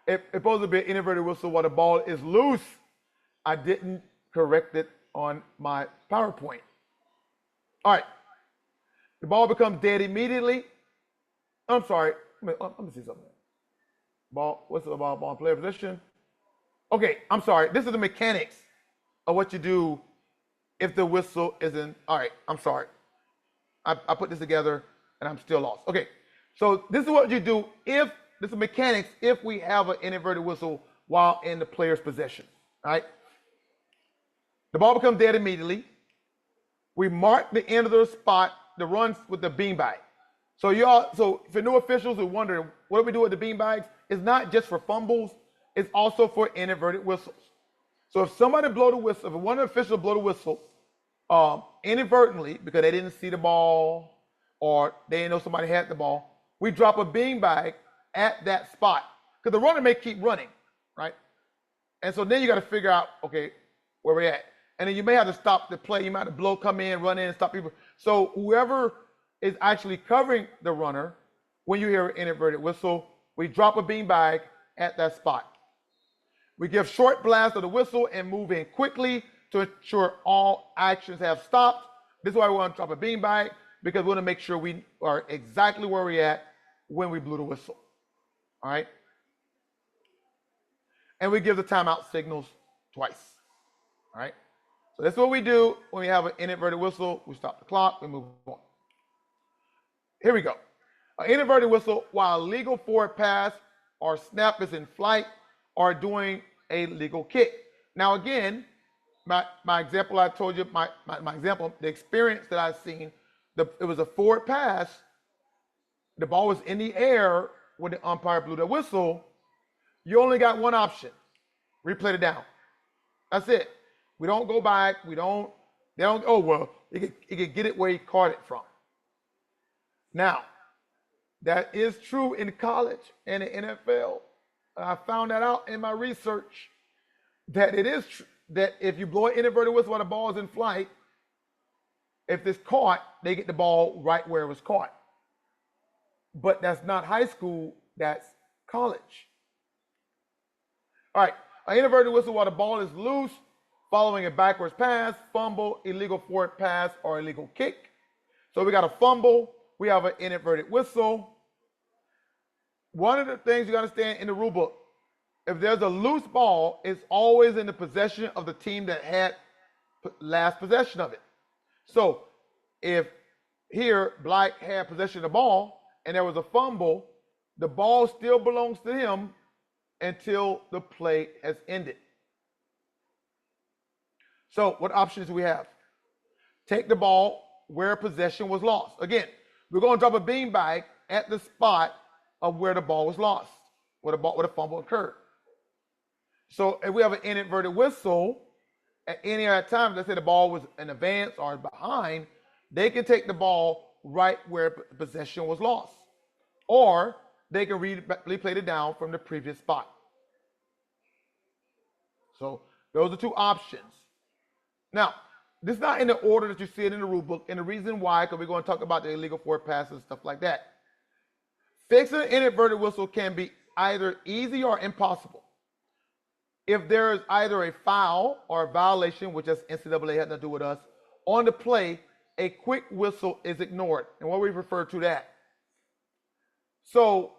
it's supposed to be an inadvertent whistle while the ball is loose. I didn't correct it on my PowerPoint. All right, the ball becomes dead immediately. I'm sorry, Let me see something. Ball, what's the ball player position? Okay, I'm sorry. This is the mechanics of what you do if the whistle isn't. All right, I'm sorry. I put this together and I'm still lost. Okay, so this is what you do if, this is mechanics, if we have an inadvertent whistle while in the player's possession. All right? The ball becomes dead immediately. We mark the end of the spot, the runs with the beanbag. So for new officials who wonder what do we do with the beanbags, it's not just for fumbles, it's also for inadvertent whistles. So if somebody blow the whistle, if one of the officials blow the whistle inadvertently because they didn't see the ball or they didn't know somebody had the ball, we drop a beanbag at that spot because the runner may keep running, right? And so then you got to figure out, okay, where we're at. And then you may have to stop the play. You might have to come in, run in, and stop people. So whoever is actually covering the runner, when you hear an inadvertent whistle, we drop a beanbag at that spot. We give short blasts of the whistle and move in quickly to ensure all actions have stopped. This is why we want to drop a beanbag, because we want to make sure we are exactly where we're at when we blew the whistle. All right? And we give the timeout signals twice. All right? So that's what we do when we have an inadvertent whistle. We stop the clock, we move on. Here we go. An inadvertent whistle while a legal forward pass or snap is in flight or doing a legal kick. Now again, my example I told you, my example, the experience that I've seen, it was a forward pass. The ball was in the air when the umpire blew the whistle. You only got one option. Replay it down. That's it. We don't go back. They don't, oh, well, he could get it where he caught it from. Now, that is true in college and the NFL. I found that out in my research, that it is true that if you blow an inadvertent whistle while the ball is in flight, if it's caught, they get the ball right where it was caught. But that's not high school, that's college. All right, an inadvertent whistle while the ball is loose, following a backwards pass, fumble, illegal forward pass, or illegal kick. So we got a fumble, we have an inadvertent whistle. One of the things you got to understand in the rule book, if there's a loose ball, it's always in the possession of the team that had last possession of it. So if here Black had possession of the ball and there was a fumble, the ball still belongs to him until the play has ended. So what options do we have? Take the ball where possession was lost. Again, we're going to drop a beanbag at the spot of where the ball was lost, where the fumble occurred. So if we have an inadvertent whistle at any other time, let's say the ball was in advance or behind, they can take the ball right where possession was lost. Or they can replay it down from the previous spot. So those are two options. Now, this is not in the order that you see it in the rule book, and the reason why, because we're going to talk about the illegal forward passes and stuff like that. Fixing an inadvertent whistle can be either easy or impossible. If there is either a foul or a violation, which is NCAA had nothing to do with us, on the play, a quick whistle is ignored. And what we refer to that. So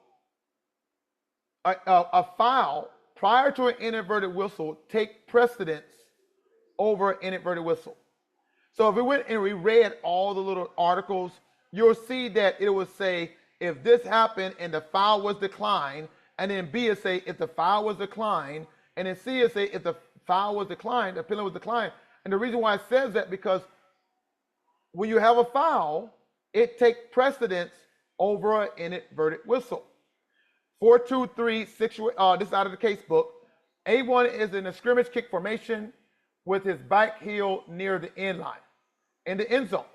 a foul prior to an inadvertent whistle take precedence over an inadvertent whistle. So if we went and we read all the little articles, you'll see that it would say if this happened and the foul was declined, and then B would say if the foul was declined, and then C would say if the foul was declined, the penalty was declined. And the reason why it says that, because when you have a foul, it takes precedence over an inadvertent whistle. 4-2-3, this is out of the case book. A1 is in a scrimmage kick formation with his back heel near the end line in the end zone.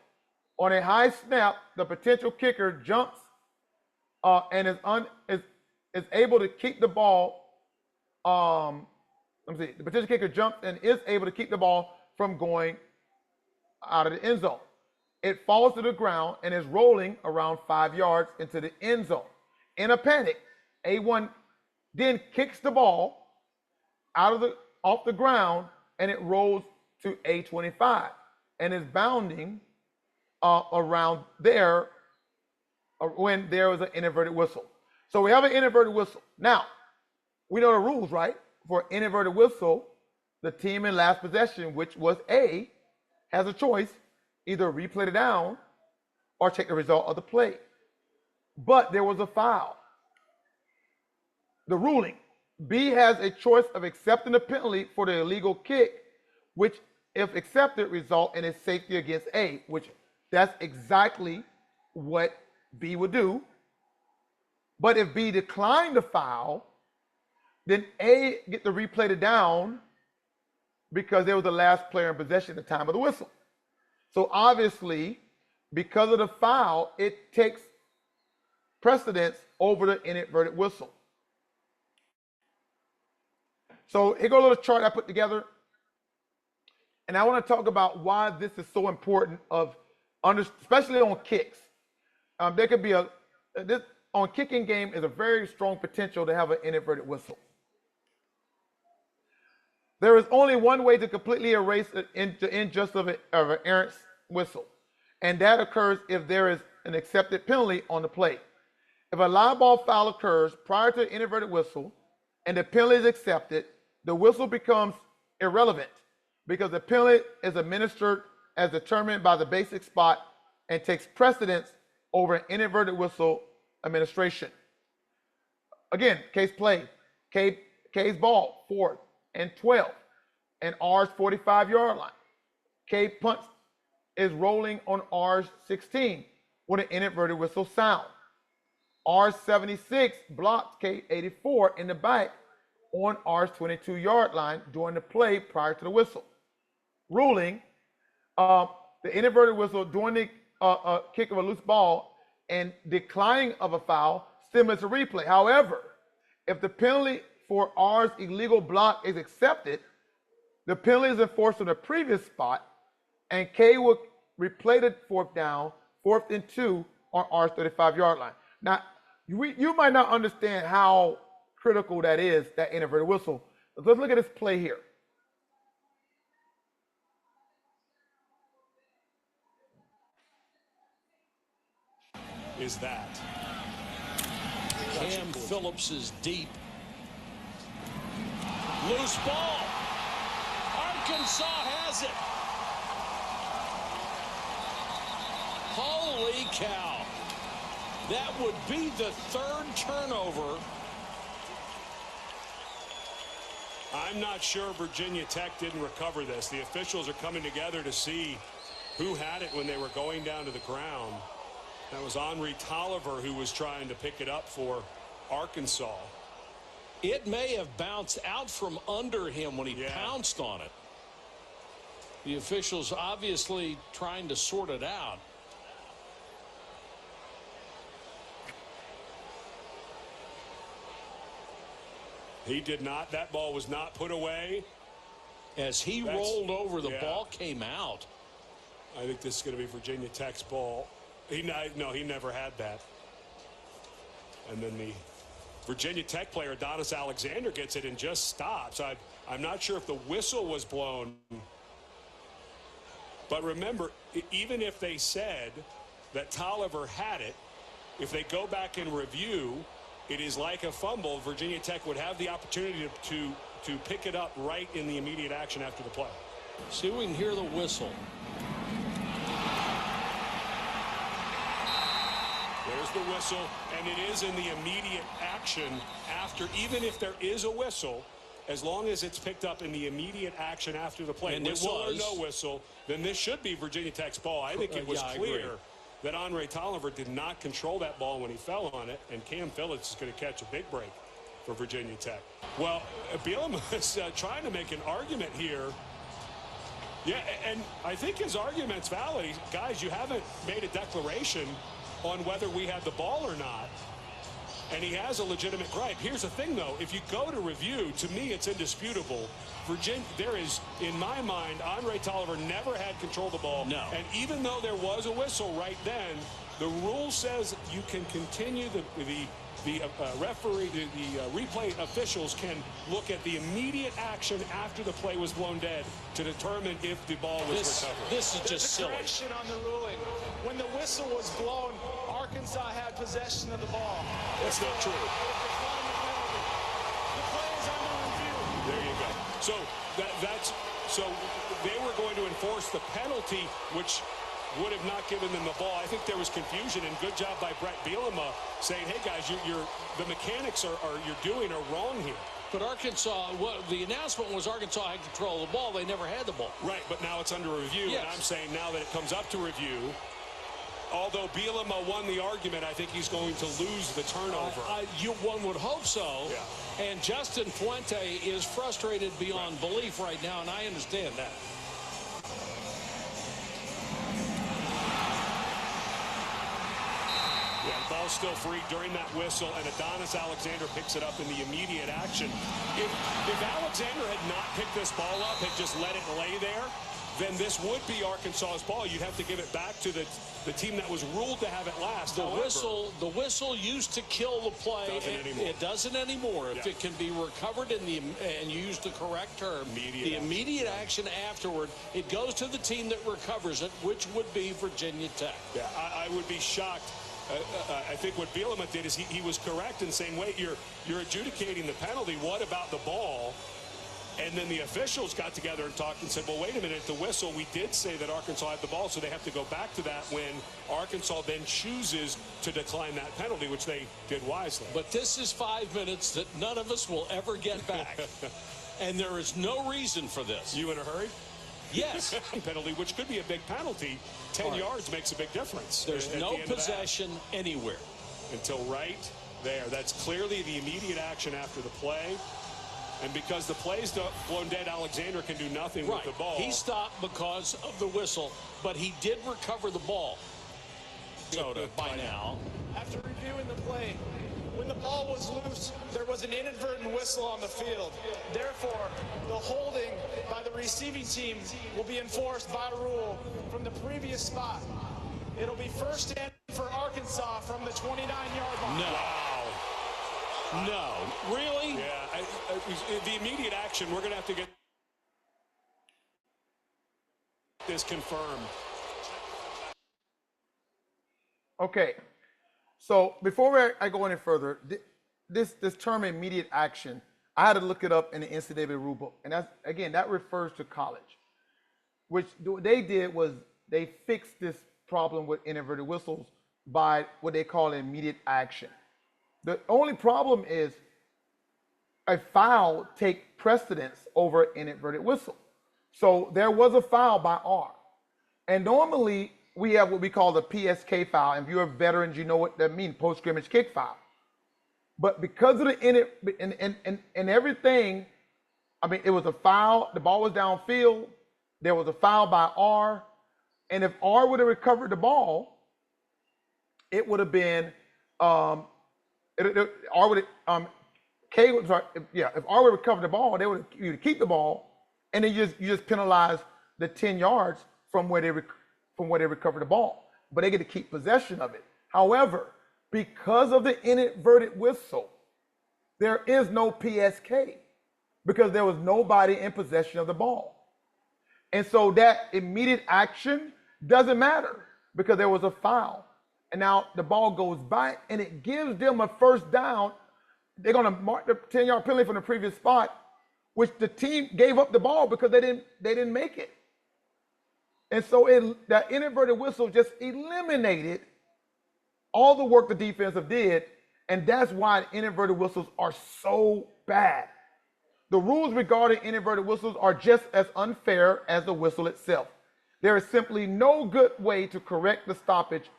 On a high snap, the potential kicker jumps and is able to keep the ball. The potential kicker jumps and is able to keep the ball from going out of the end zone. It falls to the ground and is rolling around 5 yards into the end zone. In a panic, A1 then kicks the ball off the ground, and it rolls to A25 and is bounding around there when there was an inadvertent whistle. So we have an inadvertent whistle. Now, we know the rules, right? For inadvertent whistle, the team in last possession, which was A, has a choice, either replay it down or take the result of the play. But there was a foul. The ruling, B has a choice of accepting the penalty for the illegal kick, which, if accepted, result in a safety against A, which that's exactly what B would do. But if B declined the foul, then A get to replay it down because they were the last player in possession at the time of the whistle. So obviously, because of the foul, it takes precedence over the inadvertent whistle. So here goes a little chart I put together. And I want to talk about why this is so important, especially on kicks. There could be on kicking game is a very strong potential to have an inadvertent whistle. There is only one way to completely erase the injustice of an errant whistle, and that occurs if there is an accepted penalty on the play. If a live ball foul occurs prior to an inadvertent whistle and the penalty is accepted, the whistle becomes irrelevant because the penalty is administered as determined by the basic spot and takes precedence over an inadvertent whistle administration. Again, case play, K's ball, 4th and 12, and R's 45-yard line. K punts is rolling on R's 16 with an inadvertent whistle sound. R's 76 blocks K 84 in the back on R's 22-yard line during the play prior to the whistle. Ruling, the inadvertent whistle during the kick of a loose ball and declining of a foul stimulates a replay. However, if the penalty for R's illegal block is accepted, the penalty is enforced on the previous spot, and K will replay the 4th down, 4th and 2 on R's 35-yard line. Now, you might not understand how critical that is, that inadvertent whistle. But let's look at this play here. Is that Cam Phillips is deep. Loose ball. Arkansas has it. Holy cow. That would be the 3rd turnover. I'm not sure Virginia Tech didn't recover this. The officials are coming together to see who had it when they were going down to the ground. That was Henry Tolliver who was trying to pick it up for Arkansas. It may have bounced out from under him when he pounced on it. The officials obviously trying to sort it out. He did not. That ball was not put away. As he rolled over, the ball came out. I think this is going to be Virginia Tech's ball. No, he never had that. And then the Virginia Tech player, Adonis Alexander, gets it and just stops. I'm not sure if the whistle was blown. But remember, even if they said that Tolliver had it, if they go back and review, it is like a fumble. Virginia Tech would have the opportunity to pick it up right in the immediate action after the play. See if we can hear the whistle. There's the whistle, and it is in the immediate action after, even if there is a whistle, as long as it's picked up in the immediate action after the play. And whistle or no whistle, then this should be Virginia Tech's ball. I think it was clear that Henry Tolliver did not control that ball when he fell on it, and Cam Phillips is going to catch a big break for Virginia Tech. Well, Bielema is trying to make an argument here. Yeah, and I think his argument's valid. Guys, you haven't made a declaration on whether we had the ball or not. And he has a legitimate gripe. Here's the thing, though. If you go to review, to me, it's indisputable. There is, in my mind, Henry Tolliver never had control of the ball. No. And even though there was a whistle right then, the rule says you can continue the referee, the replay officials can look at the immediate action after the play was blown dead to determine if the ball was recovered. This is just silly. Correction on the ruling. When the whistle was blown, Arkansas had possession of the ball. That's not true. The play is under review. There you go. So so they were going to enforce the penalty, which would have not given them the ball. I think there was confusion, and good job by Brett Bielema saying, "Hey guys, the mechanics you're doing are wrong here." But Arkansas, the announcement was Arkansas had control of the ball. They never had the ball. Right, but now it's under review, yes. And I'm saying now that it comes up to review, although Bielema won the argument, I think he's going to lose the turnover. One would hope so. Yeah. And Justin Fuente is frustrated beyond belief right now, and I understand that. Yeah, the ball's still free during that whistle, and Adonis Alexander picks it up in the immediate action. If Alexander had not picked this ball up, had just let it lay there, then this would be Arkansas's ball. You'd have to give it back to the team that was ruled to have it last. The whistle used to kill the play. It doesn't anymore. If it can be recovered and you use the correct term, the immediate action afterward, it goes to the team that recovers it, which would be Virginia Tech. Yeah, I would be shocked. I think what Bielema did is he was correct in saying, wait, you're adjudicating the penalty. What about the ball? And then the officials got together and talked and said, well, wait a minute, the whistle, we did say that Arkansas had the ball, so they have to go back to that when Arkansas then chooses to decline that penalty, which they did wisely. But this is 5 minutes that none of us will ever get back. And there is no reason for this. You in a hurry? Yes. Penalty, which could be a big penalty. 10 yards makes a big difference. There's no possession anywhere. Until right there. That's clearly the immediate action after the play. And because the play's blown dead, Alexander can do nothing with the ball. He stopped because of the whistle, but he did recover the ball. By now. After reviewing the play, when the ball was loose, there was an inadvertent whistle on the field. Therefore, the holding by the receiving team will be enforced by rule from the previous spot. It'll be first and for Arkansas from the 29-yard line. No, really? Yeah, the immediate action, we're going to have to get this confirmed. Okay, so before I go any further, this term immediate action, I had to look it up in the NCAA rule book, and that refers to college. Which what they did was they fixed this problem with inadvertent whistles by what they call immediate action. The only problem is a foul takes precedence over inadvertent whistle. So there was a foul by R. And normally we have what we call the PSK foul. And if you're veterans, you know what that means, post-scrimmage kick foul. But because of and everything, I mean, it was a foul. The ball was downfield. There was a foul by R. And if R would have recovered the ball, it would have been if R would recover the ball, they would keep the ball, and then you just penalize the 10 yards from where they recover the ball, but they get to keep possession of it. However, because of the inadvertent whistle, there is no PSK because there was nobody in possession of the ball, and so that immediate action doesn't matter because there was a foul. And now the ball goes back, and it gives them a first down. They're going to mark the 10-yard penalty from the previous spot, which the team gave up the ball because they didn't make it. And so that inadvertent whistle just eliminated all the work the defensive did, and that's why inadvertent whistles are so bad. The rules regarding inadvertent whistles are just as unfair as the whistle itself. There is simply no good way to correct the stoppage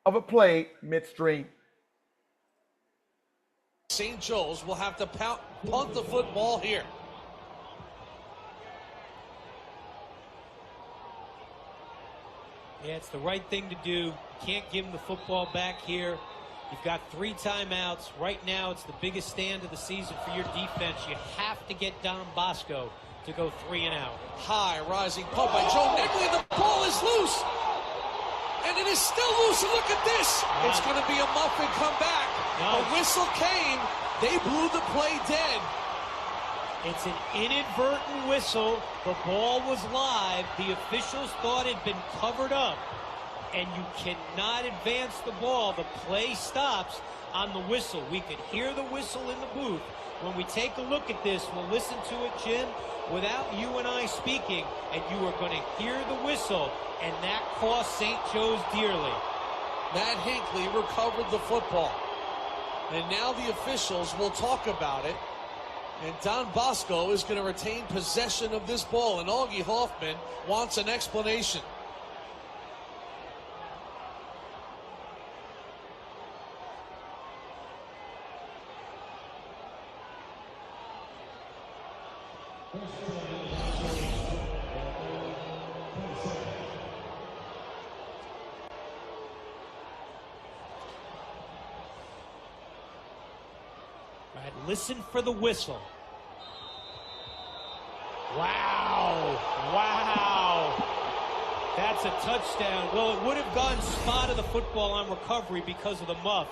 of a play midstream. St. Joe's will have to punt the football here. Yeah, it's the right thing to do. You can't give him the football back here. You've got 3 timeouts. Right now, it's the biggest stand of the season for your defense. You have to get Don Bosco to go 3 and out. High rising punt by Joe Negley. The ball is loose. And it is still loose. And look at this. It's going to be a muffin comeback. A whistle came. They blew the play dead. It's an inadvertent whistle. The ball was live. The officials thought it had been covered up. and you cannot advance the ball. The play stops on the whistle. We could hear the whistle in the booth. When we take a look at this, we'll listen to it, Jim, without you and I speaking, and you are going to hear the whistle, and that cost St. Joe's dearly. Matt Hinckley recovered the football. And now the officials will talk about it. And Don Bosco is going to retain possession of this ball. And Augie Hoffman wants an explanation. Listen for the whistle. Wow. Wow. That's a touchdown. Well, it would have gone spot of the football on recovery because of the muff.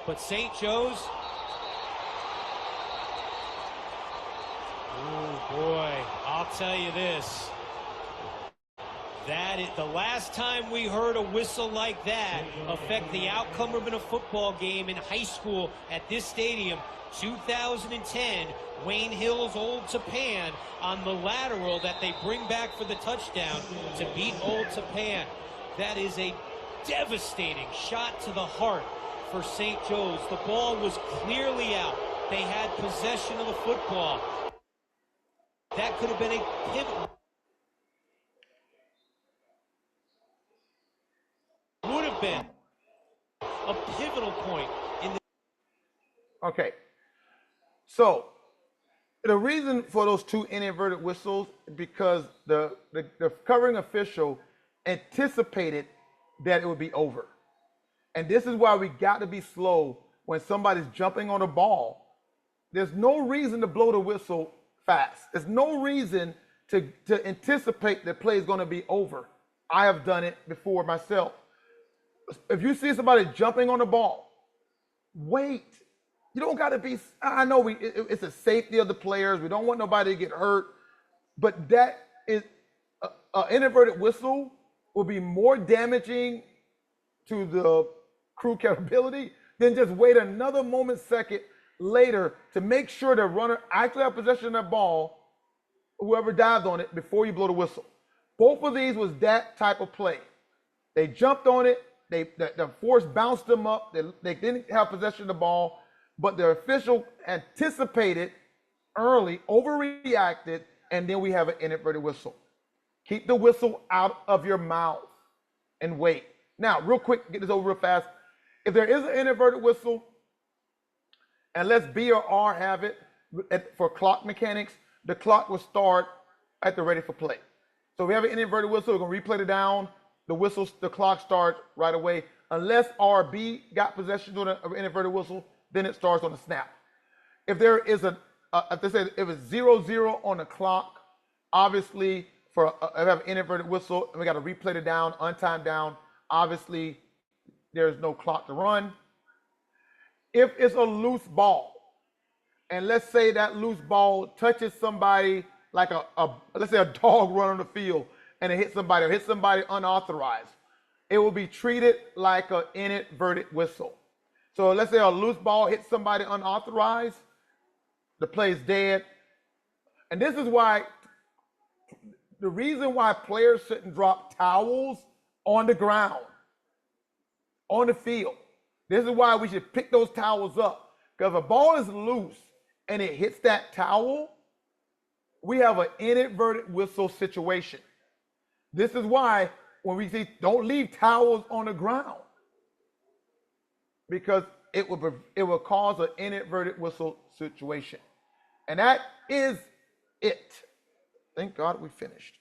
But St. Joe's. Oh, boy. I'll tell you this. That is the last time we heard a whistle like that affect the outcome of a football game in high school at this stadium. 2010, Wayne Hill's Old Tappan on the lateral that they bring back for the touchdown to beat Old Tappan. That is a devastating shot to the heart for St. Joe's. The ball was clearly out. They had possession of the football. That could have been a pivot. Would have been a pivotal point in the. Okay. So the reason for those two inadvertent whistles is because the covering official anticipated that it would be over. And this is why we got to be slow when somebody's jumping on a ball. There's no reason to blow the whistle fast. There's no reason to anticipate the play is going to be over. I have done it before myself. If you see somebody jumping on the ball, wait. You don't got to be, I know it's the safety of the players. We don't want nobody to get hurt. But that is, an inadvertent whistle will be more damaging to the crew capability than just wait another second later to make sure the runner actually has possession of that ball, whoever dived on it, before you blow the whistle. Both of these was that type of play. They jumped on it. The force bounced them up. They didn't have possession of the ball. But the official anticipated early, overreacted, and then we have an inadvertent whistle. Keep the whistle out of your mouth and wait. Now, real quick, get this over real fast. If there is an inadvertent whistle, and let's B or R have it for clock mechanics, the clock will start at the ready for play. So if we have an inadvertent whistle, we're going to replay it down. The clock starts right away. Unless R or B got possession of an inadvertent whistle, then it starts on the snap. If there is if they said if it's 0-0 on the clock, obviously if I have an inadvertent whistle and we got to replay it down, untimed down, obviously there's no clock to run. If it's a loose ball, and let's say that loose ball touches somebody like let's say a dog run on the field and it hits somebody or hits somebody unauthorized, it will be treated like an inadvertent whistle. So let's say a loose ball hits somebody unauthorized, the play is dead. And this is why, the reason why players shouldn't drop towels on the ground, on the field. This is why we should pick those towels up. Because if a ball is loose and it hits that towel, we have an inadvertent whistle situation. This is why when we say don't leave towels on the ground, because it will cause an inadvertent whistle situation. And that is it. Thank God we finished.